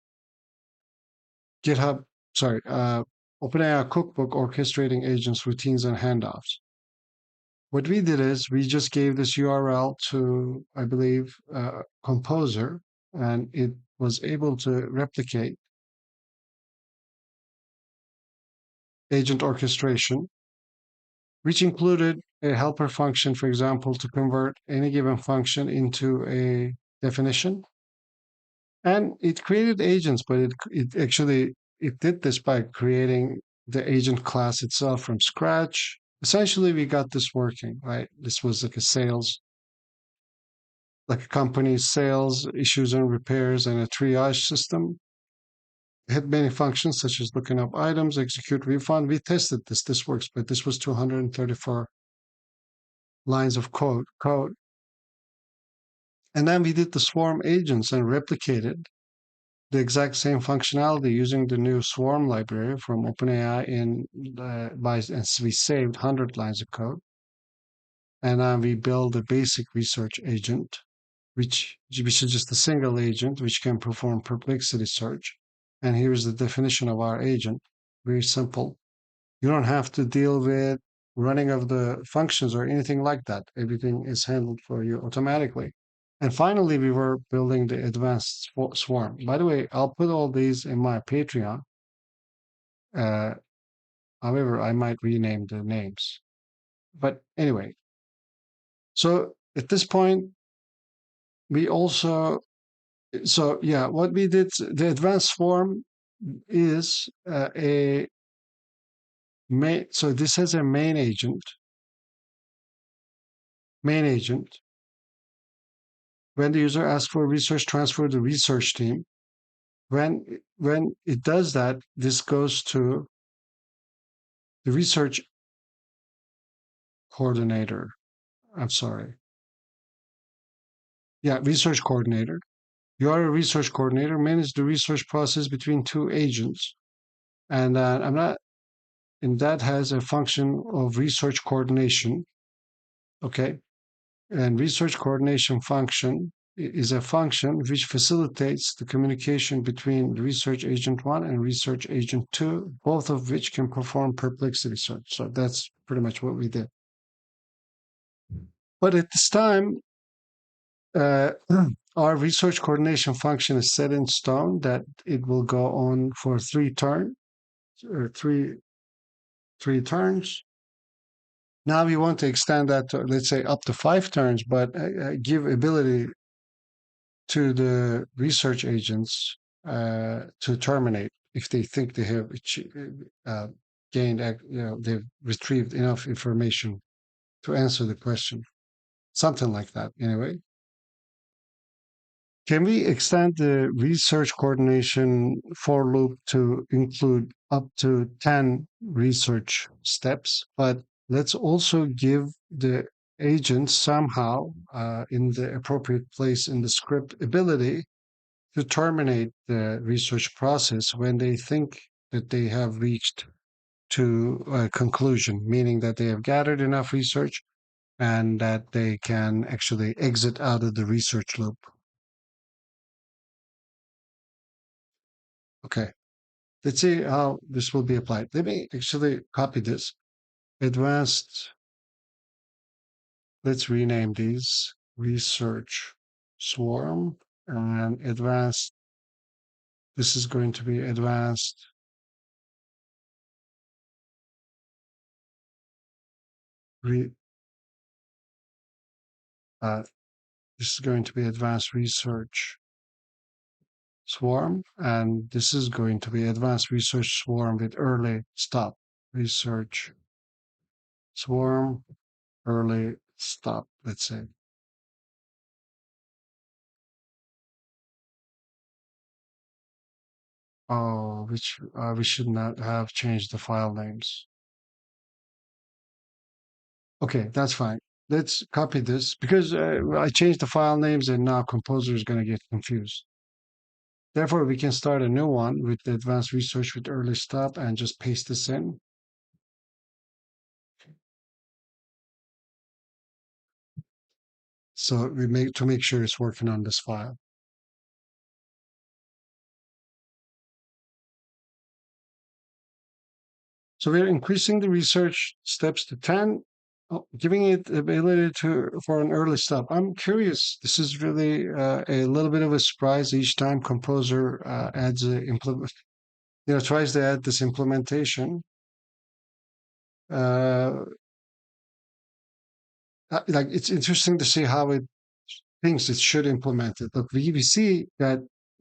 Speaker 1: GitHub, sorry, OpenAI cookbook orchestrating agents, routines, and handoffs. What we did is we just gave this URL to, I believe, Composer, and it was able to replicate agent orchestration, which included a helper function, for example, to convert any given function into a definition. And it created agents, but it actually it did this by creating the agent class itself from scratch. Essentially, we got this working, right? This was like a sales, like a company's sales, issues and repairs, and a triage system. It had many functions such as looking up items, execute refund. We tested this. This works, but this was 234 lines of code. And then we did the swarm agents and replicated the exact same functionality using the new Swarm library from OpenAI and we saved 100 lines of code. And then we build a basic research agent, which is just a single agent which can perform perplexity search. And here's the definition of our agent. Very simple. You don't have to deal with running of the functions or anything like that. Everything is handled for you automatically. And finally, we were building the advanced swarm. By the way, I'll put all these in my Patreon. Uh, However, I might rename the names. But anyway, so at this point, we also, so yeah, what we did, the advanced swarm is a main, so this has a main agent. When the user asks for research transfer to the research team, when it does that, this goes to the research coordinator. I'm sorry. Yeah, research coordinator. You are a research coordinator, manage the research process between two agents. And I'm not, and that has a function of research coordination. Okay. And research coordination function is a function which facilitates the communication between research agent one and research agent two, both of which can perform perplexity search. So that's pretty much what we did. But at this time, uh, our research coordination function is set in stone that it will go on for three turns or three turns. Now we want to extend that to, let's say, up to 5 turns, but give ability to the research agents to terminate if they think they have uh, gained, they've retrieved enough information to answer the question. Something like that, anyway. Can we extend the research coordination for loop to include up to 10 research steps? But let's also give the agents somehow in the appropriate place in the script ability to terminate the research process when they think that they have reached to a conclusion, meaning that they have gathered enough research and that they can actually exit out of the research loop. Okay, let's see how this will be applied. Let me actually copy this. Advanced, let's rename these research swarm and advanced. This is going to be advanced. Re, uh, this is going to be advanced research swarm, and this is going to be advanced research swarm with early stop. Research swarm, early stop, let's say. Oh, which we should not have changed the file names. Okay, that's fine. Let's copy this because I changed the file names and now Composer is going to get confused. Therefore, we can start a new one with the advanced research with early stop and just paste this in. So we make to make sure it's working on this file. So we're increasing the research steps to 10, giving it the ability to for an early stop. I'm curious. This is really a little bit of a surprise each time Composer adds a implement. Tries to add this implementation. Uh, like it's interesting to see how it thinks it should implement it. Look, we see that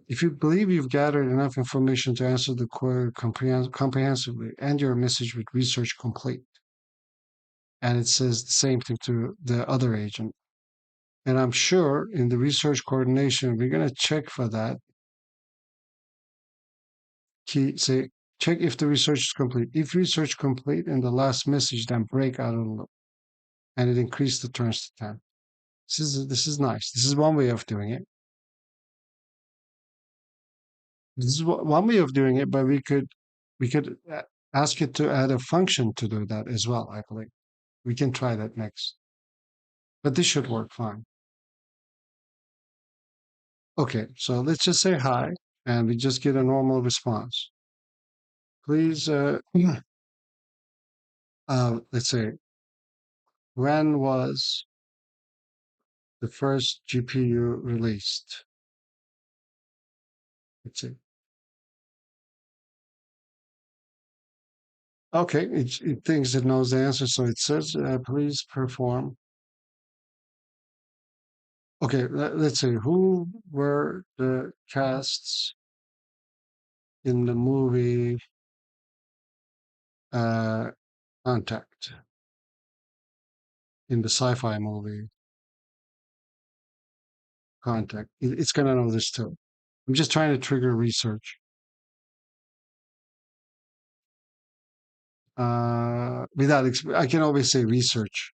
Speaker 1: if you believe you've gathered enough information to answer the query comprehensively, end your message with research complete. And it says the same thing to the other agent. And I'm sure in the research coordination, we're going to check for that. Key say, check if the research is complete. If research complete in the last message, then break out of the loop. And it increased the turns to 10. This is nice. This is one way of doing it. This is one way of doing it, but we could ask it to add a function to do that as well. I believe we can try that next, but this should work fine. Okay, so let's just say hi, and we just get a normal response. Please, let's say, when was the first GPU released? Let's see. Okay, it thinks it knows the answer, so it says, please perform. Okay, let's see. Who were the casts in the movie uh, Contact? In the sci-fi movie Contact, it's gonna know this too. I'm just trying to trigger research. I can always say research.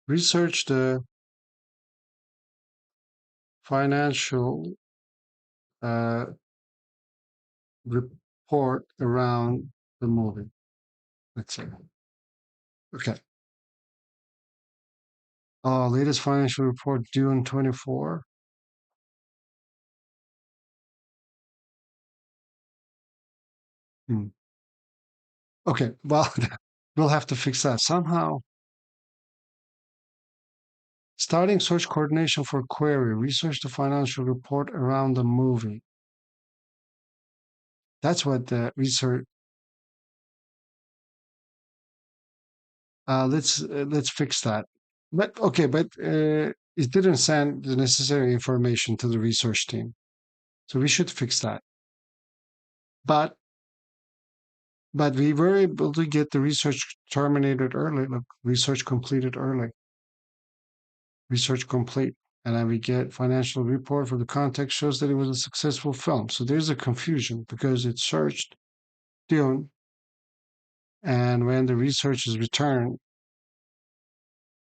Speaker 1: Research the financial uh, report around the movie. Let's say. Okay. Latest financial report due in 24. Hmm. Okay. Well, we'll have to fix that somehow. Starting search coordination for query. Research the financial report around the movie. That's what the research. Let's fix that. But okay, but it didn't send the necessary information to the research team, so we should fix that. But but we were able to get the research terminated early, like research completed early, research complete, and then we get financial report for the context shows that it was a successful film. So there's a confusion because it searched Dune, and when the research is returned,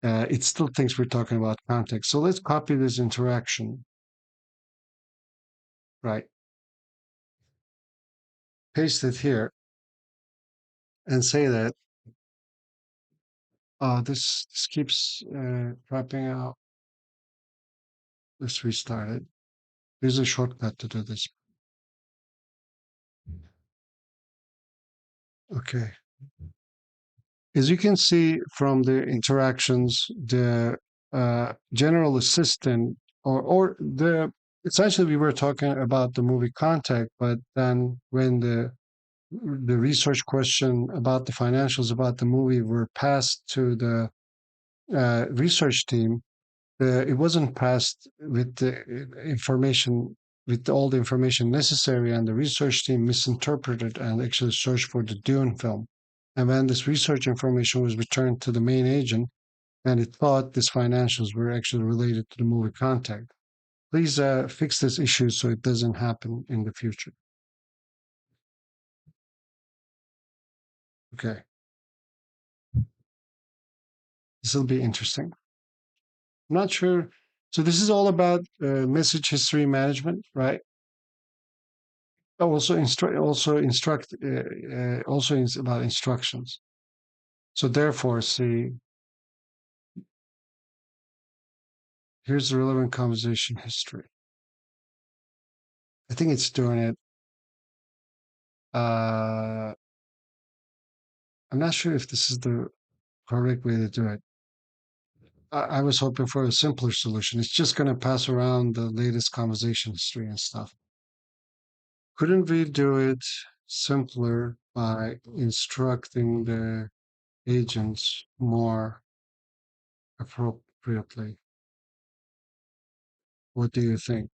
Speaker 1: It still thinks we're talking about context. So let's copy this interaction, right? Paste it here and say that, this keeps dropping out. Let's restart it. There's a shortcut to do this. Okay. As you can see from the interactions, the general assistant or the essentially we were talking about the movie Contact, but then when the research question about the financials about the movie were passed to the research team, it wasn't passed with the information with all the information necessary, and the research team misinterpreted and actually searched for the Dune film. And when this research information was returned to the main agent, and it thought these financials were actually related to the movie Contact. Please fix this issue so it doesn't happen in the future. Okay, this will be interesting. I'm not sure. So this is all about message history management, right? Oh, also is about instructions. So therefore, see, here's the relevant conversation history. I think it's doing it. Uh, I'm not sure if this is the correct way to do it. I was hoping for a simpler solution. It's just going to pass around the latest conversation history and stuff. Couldn't we do it simpler by instructing the agents more appropriately? What do you think?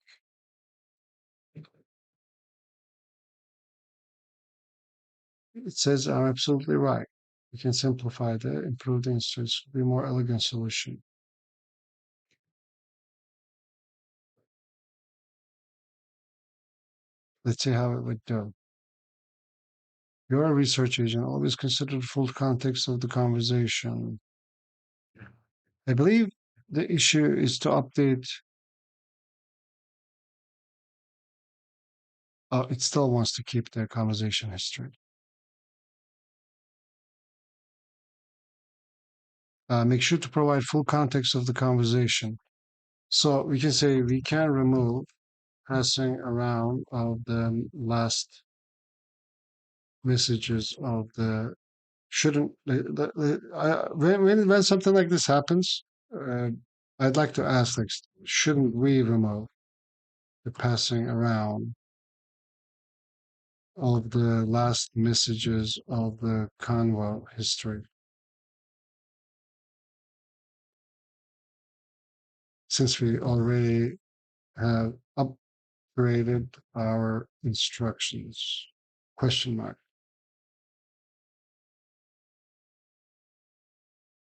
Speaker 1: It says I'm absolutely right. We can simplify the improve the instance, be a more elegant solution. Let's see how it would do. You're a research agent. Always consider the full context of the conversation. I believe the issue is to update. Oh, it still wants to keep the conversation history. Make sure to provide full context of the conversation. So we can say we can remove passing around of the last messages of the shouldn't when something like this happens, uh, I'd like to ask like shouldn't we remove the passing around of the last messages of the convo history since we already have upgraded our instructions? Question mark.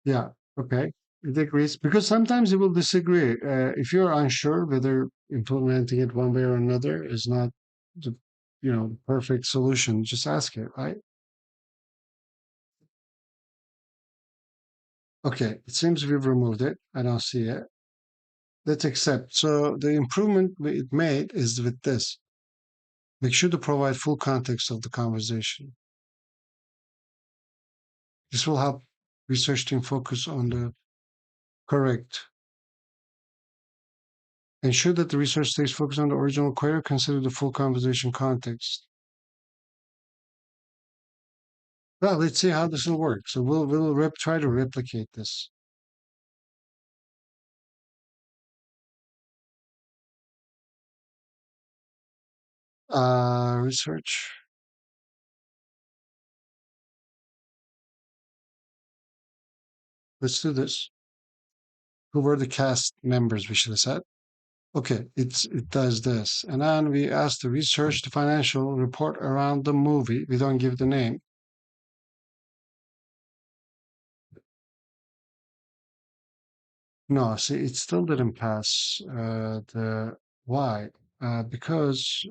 Speaker 1: Yeah. Okay. It agrees because sometimes it will disagree. If you're unsure whether implementing it one way or another is not the perfect solution, just ask it, right? Okay. It seems we've removed it. I don't see it. Let's accept. So the improvement it made is with this. Make sure to provide full context of the conversation. This will help research team focus on the correct. Ensure that the research stays focused on the original query. Consider the full conversation context. Well, let's see how this will work. So we'll try to replicate this. Research. Let's do this. Who were the cast members? We should have said. Okay, it does this, and then we ask to research the financial report around the movie. We don't give the name. No, see, it still didn't pass the why. because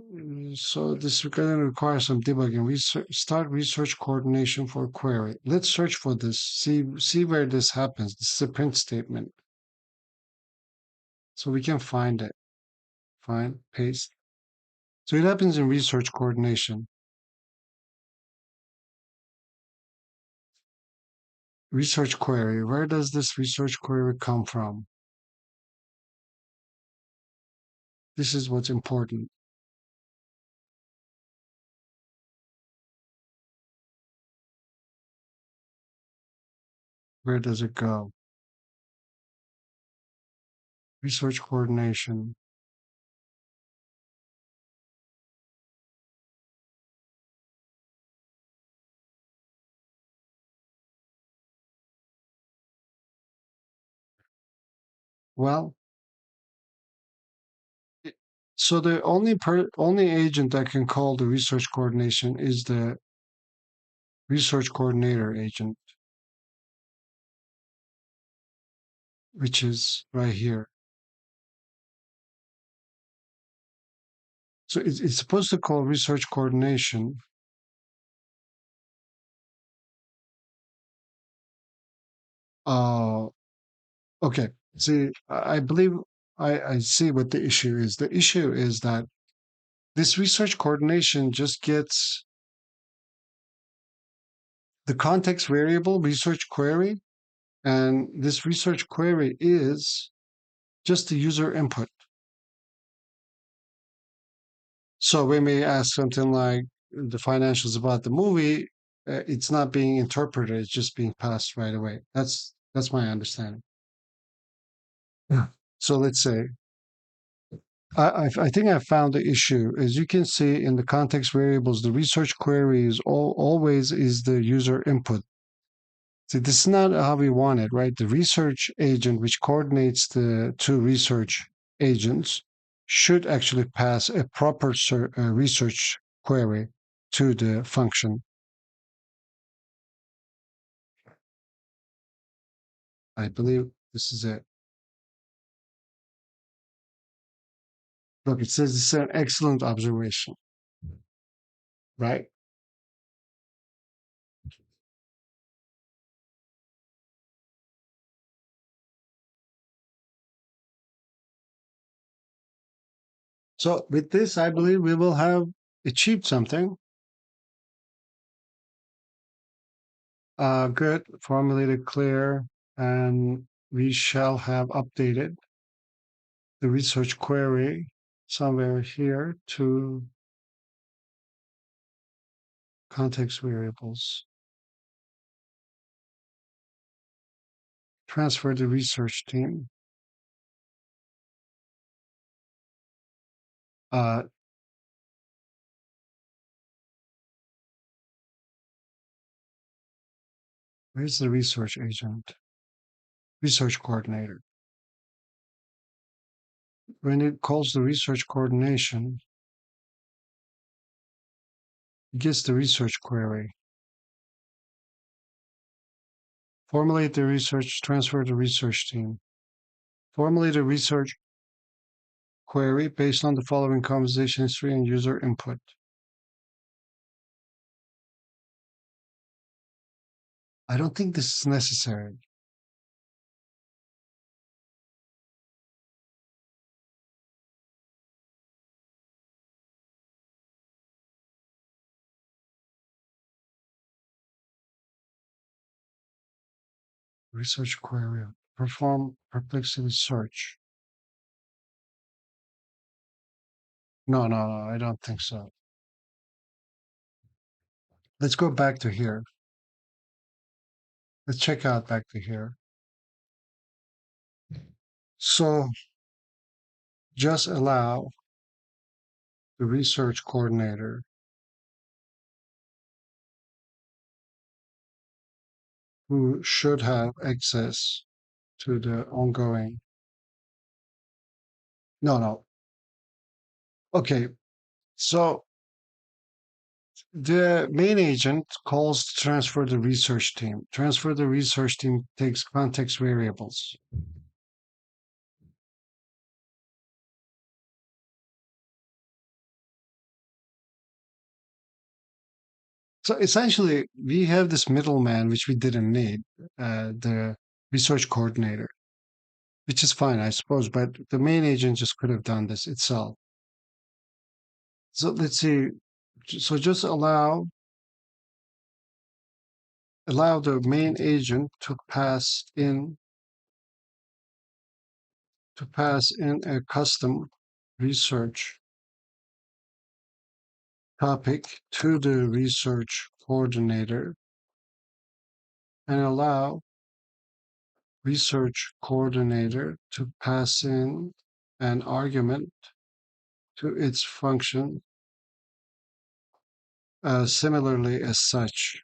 Speaker 1: so this is going to require some debugging. Start research coordination for query. Let's search for this. See where this happens. This is a print statement, so we can find it. Find, paste. So it happens in research coordination. Research query. Where does this research query come from? This is what's important. Where does it go? Research coordination. Well, so the only agent that can call the research coordination is the research coordinator agent, which is right here. So it's supposed to call research coordination. Uh, okay. See, I believe I see what the issue is. The issue is that this research coordination just gets the context variable research query, and this research query is just the user input. So when we ask something like the financials about the movie, it's not being interpreted; it's just being passed right away. That's my understanding. Yeah. So let's say I think I found the issue. As you can see in the context variables, the research query is always is the user input. See, this is not how we want it, right? The research agent, which coordinates the two research agents, should actually pass a proper research query to the function. I believe this is it. Look, it says it's an excellent observation, right? So with this, I believe we will have achieved something. Good, formulated, clear, and we shall have updated the research query somewhere here to context variables. Transfer the research team. Uh, where's the research agent? Research coordinator. When it calls the research coordination, it gets the research query. Formulate the research, transfer the research team. Formulate a research query based on the following conversation history and user input. I don't think this is necessary. Research query. Perform perplexity search. No, I don't think so. Let's go back to here. Let's check out back to here. So just allow the research coordinator who should have access to the ongoing. No. Okay. So the main agent calls to transfer the research team. Transfer the research team takes context variables. So essentially, we have this middleman, which we didn't need, the research coordinator, which is fine, I suppose, but the main agent just could have done this itself. So let's see. So just allow the main agent to pass in a custom research topic to the research coordinator and allow research coordinator to pass in an argument to its function similarly as such.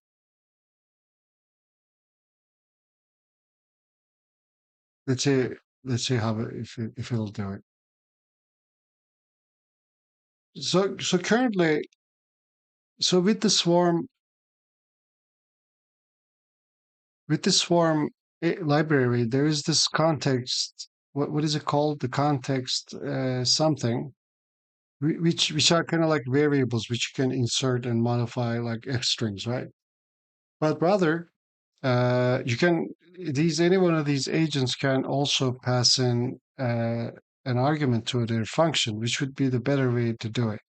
Speaker 1: Let's see. Let's see how if it'll do it. So currently, so with the swarm library, there is this context. What is it called? The context something, which are kind of like variables which you can insert and modify like f strings, right? But rather, you can these any one of these agents can also pass in an argument to their function, which would be the better way to do it.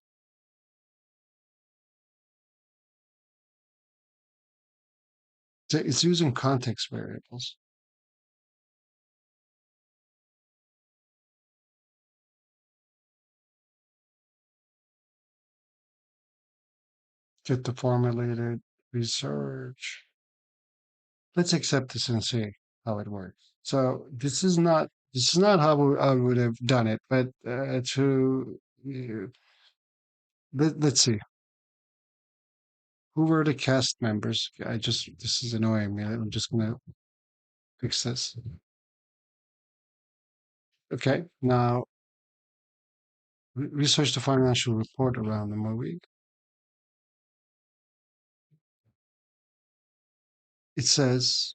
Speaker 1: So it's using context variables. Get the formulated research. Let's accept this and see how it works. So this is not how I would have done it, but to let's see who were the cast members. This is annoying me. I'm just gonna fix this. Okay, now research the financial report around the movie. It says,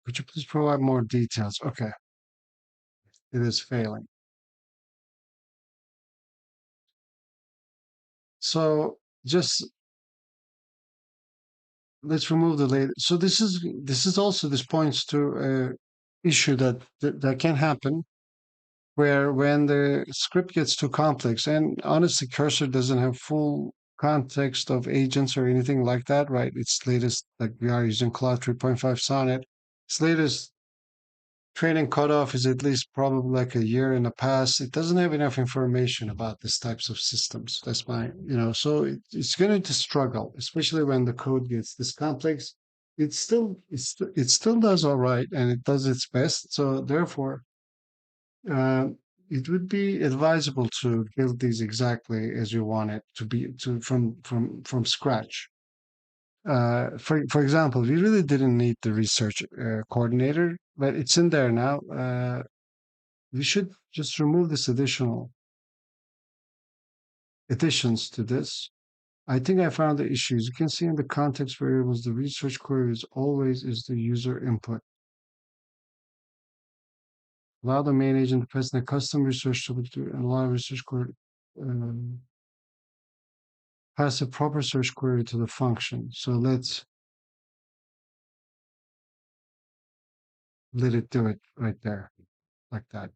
Speaker 1: could you please provide more details? Okay, it is failing. So just let's remove the later. So this is also this points to a issue that can happen where when the script gets too complex and honestly cursor doesn't have full context of agents or anything like that, right? Its latest, like we are using Cloud 3.5 Sonnet, its latest training cutoff is at least probably like a year in the past. It doesn't have enough information about these types of systems. That's so it's going to struggle, especially when the code gets this complex. It still does all right, and it does its best. So therefore, uh, it would be advisable to build these exactly as you want it to be to from scratch. For example, we really didn't need the research coordinator, but it's in there now. We should just remove this additions to this. I think I found the issues. You can see in the context variables, the research query is always is the user input. Allow the main agent to pass the custom research to and allow research query um, pass a proper search query to the function. So let's let it do it right there, like that.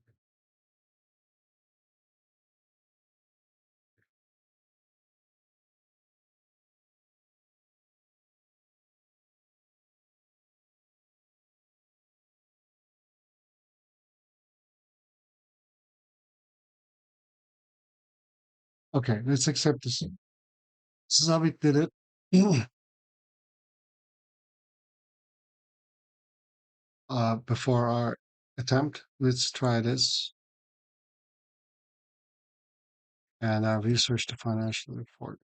Speaker 1: Okay, let's accept this. This is how we did it. Before our attempt. Let's try this and research the financial report.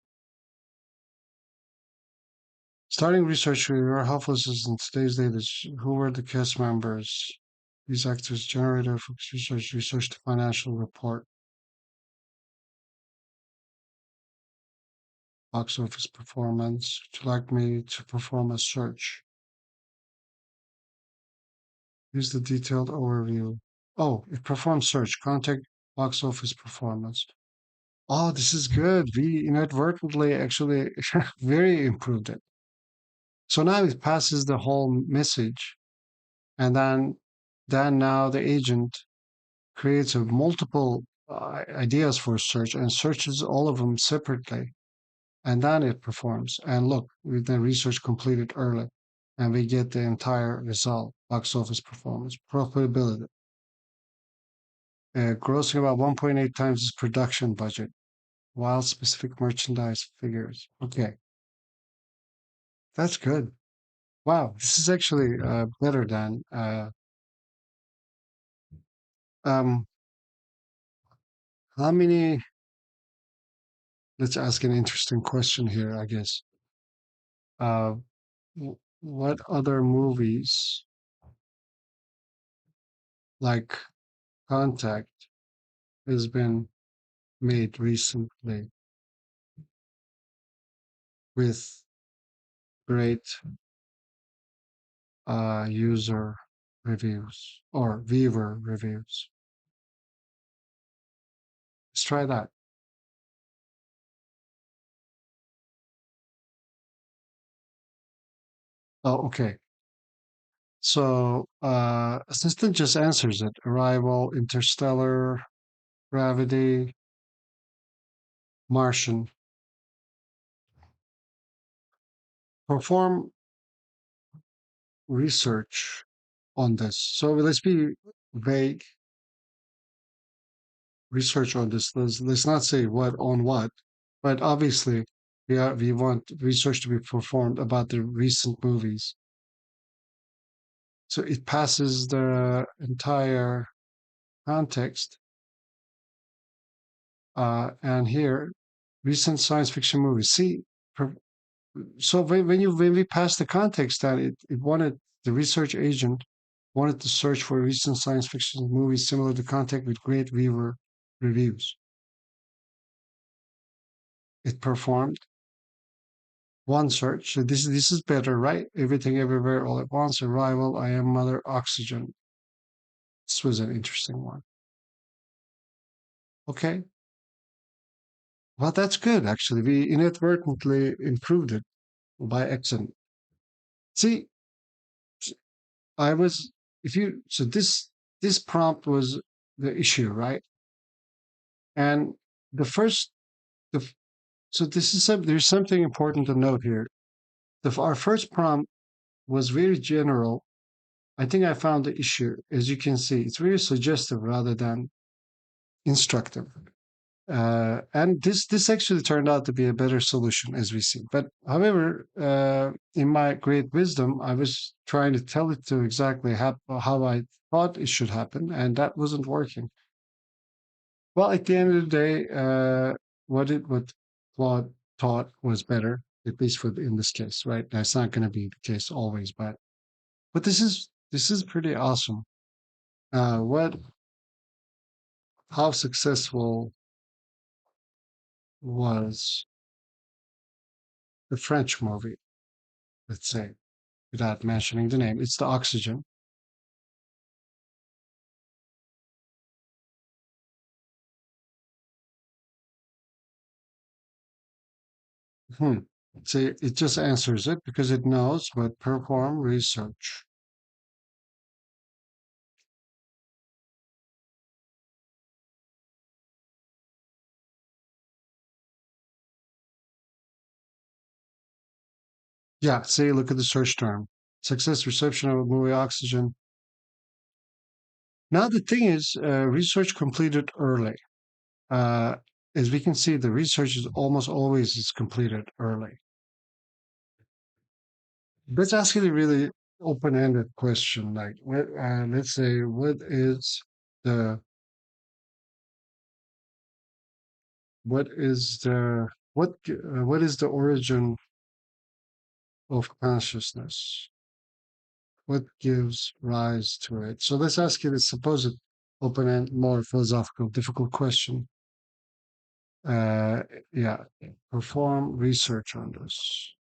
Speaker 1: Starting research with your helpful assistant. Today's data. Who were the cast members? These actors generated focus research the financial report, box office performance. Would you like me to perform a search? Here's the detailed overview. Oh, it performs search, contact box office performance. Oh, this is good. We inadvertently actually very improved it. So now it passes the whole message, and then now the agent creates a multiple ideas for search and searches all of them separately, and then it performs. And look, with the research completed early, and we get the entire result: box office performance, profitability, grossing about 1.8 times its production budget, while specific merchandise figures. Okay, that's good. Wow, this is actually better than um, how many. Let's ask an interesting question here, I guess. Uh, what other movies like Contact has been made recently with great user reviews or viewer reviews? Let's try that. Oh, okay. So Assistant just answers it. Arrival, Interstellar, Gravity, Martian. Perform research on this. So let's be vague. Research on this. Let's not say what on what, but obviously we want research to be performed about the recent movies. So it passes the entire context. And here, recent science fiction movies. See, so when we pass the context, that it wanted the research agent wanted to search for recent science fiction movies similar to Contact with great viewer reviews. It performed one search. So this is better, right? Everything everywhere all at once. Arrival. I am Mother. Oxygen. This was an interesting one. Okay. Well, that's good actually. We inadvertently improved it by accident. See, I was if you so this prompt was the issue, right? And the first the f- so this is there's something important to note here. Our first prompt was very general. I think I found the issue. As you can see, it's very suggestive rather than instructive. And this actually turned out to be a better solution, as we see. But however, in my great wisdom, I was trying to tell it to exactly how I thought it should happen, and that wasn't working. Well, at the end of the day, what Claude taught was better, at least for in this case, right? That's not going to be the case always, but this is pretty awesome. What how successful was the French movie? Let's say, without mentioning the name, it's the Oxygen. Hmm. See, it just answers it because it knows, but perform research. Yeah, see, look at the search term. Success reception of a movie Oxygen. Now the thing is, research completed early. Uh, as we can see, the research is almost always is completed early. Let's ask you a really open-ended question, like let's say, the what is the what is the origin of consciousness? What gives rise to it? So let's ask you this supposed open-end, more philosophical, difficult question. Uh, yeah, perform research on this.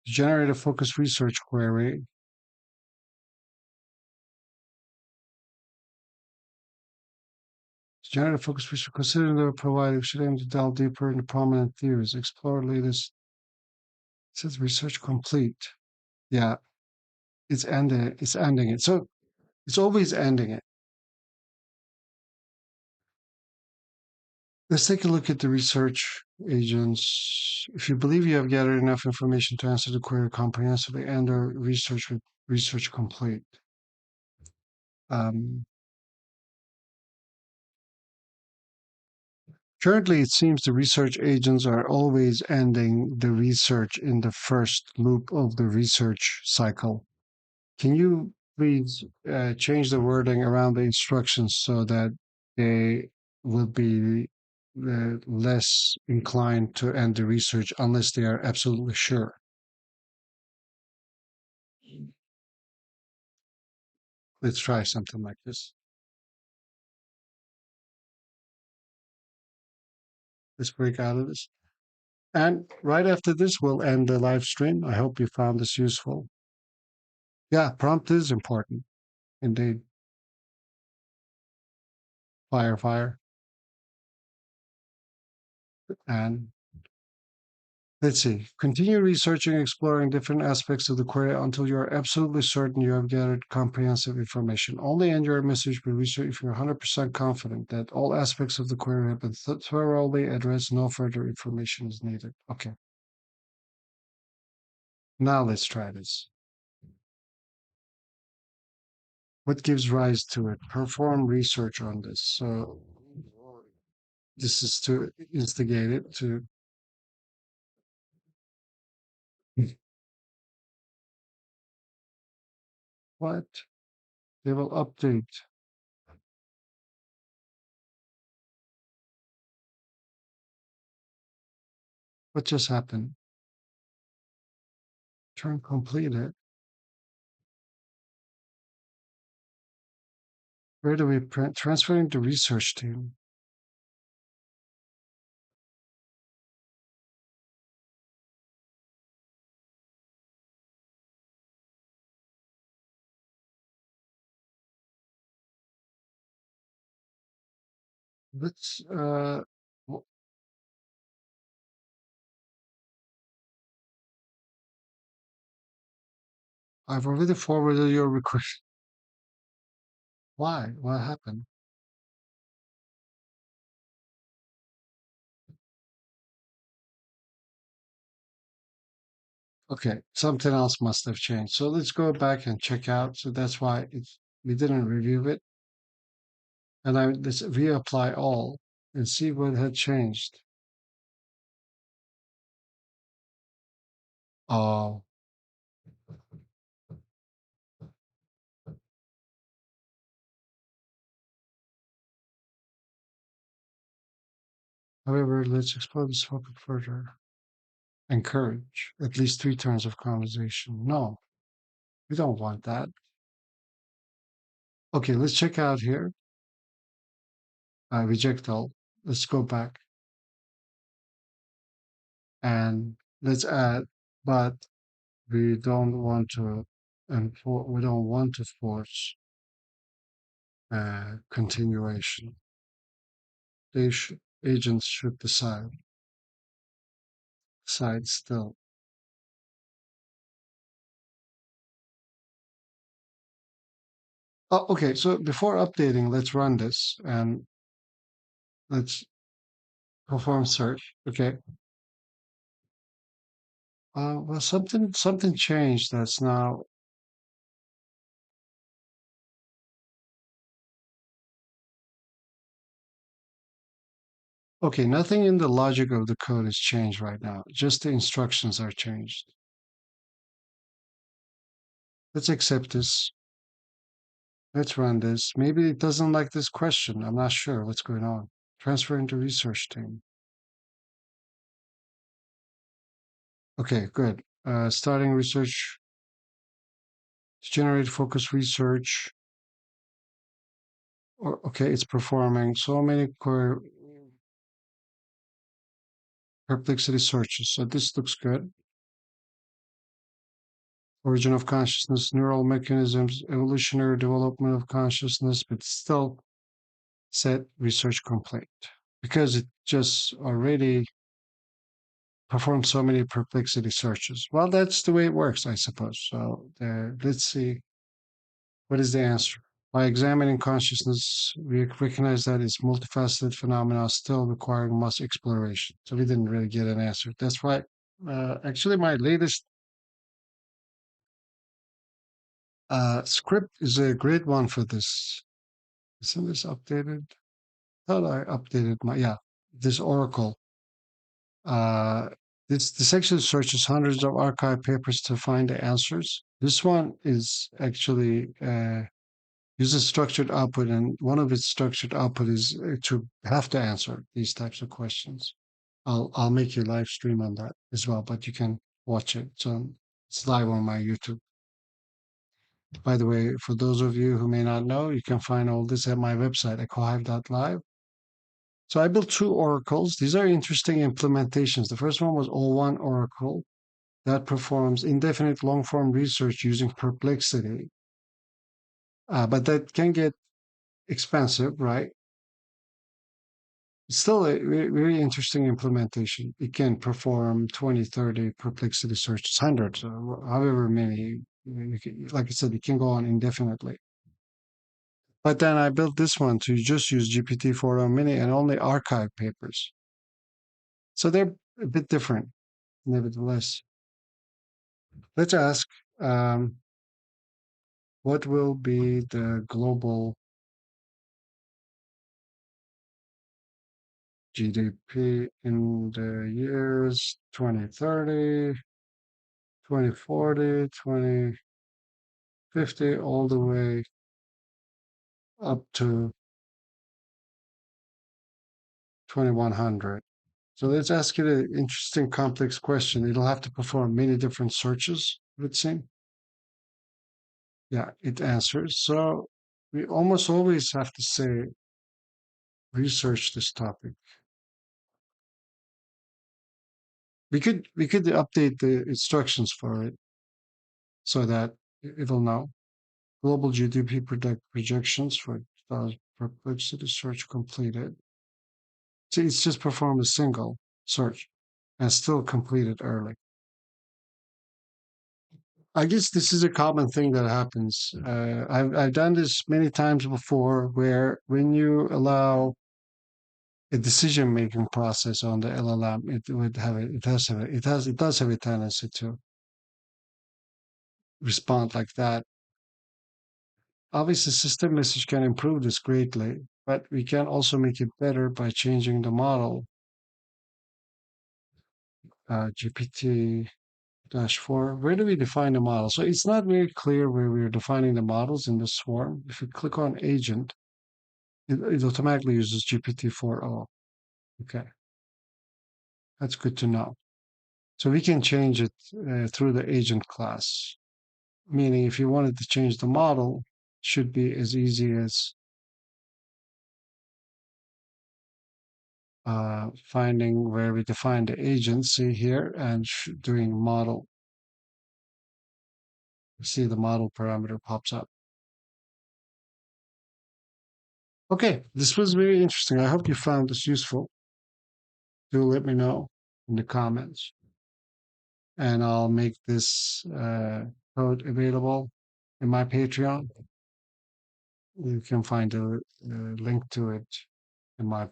Speaker 1: Generate a focused research query. Generative focus research, considering they were provided, should aim to delve deeper into prominent theories, explore latest. It says research complete. Yeah, it's ending. It's ending it. So it's always ending it. Let's take a look at the research agents. If you believe you have gathered enough information to answer the query comprehensively and or research with research complete. Um, Currently, it seems the research agents are always ending the research in the first loop of the research cycle. Can you please change the wording around the instructions so that they will be less inclined to end the research unless they are absolutely sure? Let's try something like this. Let's break out of this. And right after this, we'll end the live stream. I hope you found this useful. Yeah, prompt is important. Indeed. Fire, fire. And let's see. Continue researching, exploring different aspects of the query until you are absolutely certain you have gathered comprehensive information. Only end your message with research if you're 100% confident that all aspects of the query have been thoroughly addressed. No further information is needed. Okay. Now let's try this. What gives rise to it? Perform research on this. So this is to instigate it to what? They will update. What just happened? Turn completed. Where do we print? Transferring to research team. Let's w- I've already forwarded your request. Why? What happened? Okay, something else must have changed. So let's go back and check out. So that's why it's we didn't review it. And let's reapply all and see what had changed. Oh, however, let's explore this topic further. Encourage at least three turns of conversation. No, we don't want that. Okay, let's check out here. Reject all. Let's go back and let's add, but we don't want to, and we don't want to force continuation. Agents should decide still. Oh, okay. So before updating, let's run this and let's perform search. Okay. Well, something changed. That's now okay. Nothing in the logic of the code is changed right now. Just the instructions are changed. Let's accept this. Let's run this. Maybe it doesn't like this question. I'm not sure what's going on. Transfer into research team. Okay, good. Starting research to generate focus research. Or okay, it's performing so many perplexity searches. So this looks good. Origin of consciousness, neural mechanisms, evolutionary development of consciousness, but still Set research complete because it just already performed so many perplexity searches. Well, that's the way it works, I suppose. So let's see what is the answer. By examining consciousness, we recognize that it's multifaceted phenomena still requiring much exploration. So we didn't really get an answer. That's right. Actually, my latest script is a great one for this. Isn't this updated? Thought I updated my this Oracle. Uh, this actually searches hundreds of archive papers to find the answers. This one is actually uses structured output, and one of its structured output is to have to answer these types of questions. I'll make you live stream on that as well, but you can watch it. So it's live on my YouTube. By the way, for those of you who may not know, you can find all this at my website, echohive.live. So I built two oracles. These are interesting implementations. The first one was O1 Oracle that performs indefinite long form research using Perplexity. But that can get expensive, right? It's still a very interesting implementation. It can perform 20, 30 Perplexity searches, hundreds, however many. Like I said, it can go on indefinitely. But then I built this one to just use GPT-4o Mini and only archive papers. So they're a bit different, nevertheless. Let's ask, um, what will be the global GDP in the years 2030, 2040, 2050, all the way up to 2100? So let's ask it an interesting, complex question. It'll have to perform many different searches, it would seem. Yeah, it answers. So we almost always have to say, research this topic. We could update the instructions for it so that it'll know. Global GDP projections for perplexity search completed. See, it's just performed a single search and still completed early. I guess this is a common thing that happens. I've done this many times before, where when you allow a decision making process on the LLM, it does have a tendency to respond like that. Obviously, system message can improve this greatly, but we can also make it better by changing the model. GPT-4, where do we define the model? So it's not very clear where we're defining the models in the swarm. If you click on agent, it automatically uses GPT-4o. Okay, that's good to know. So we can change it through the agent class, meaning if you wanted to change the model, should be as easy as finding where we define the agency here and doing model. You see the model parameter pops up. Okay, this was very interesting. I hope you found this useful. Do let me know in the comments, and I'll make this code available in my Patreon. You can find a link to it in my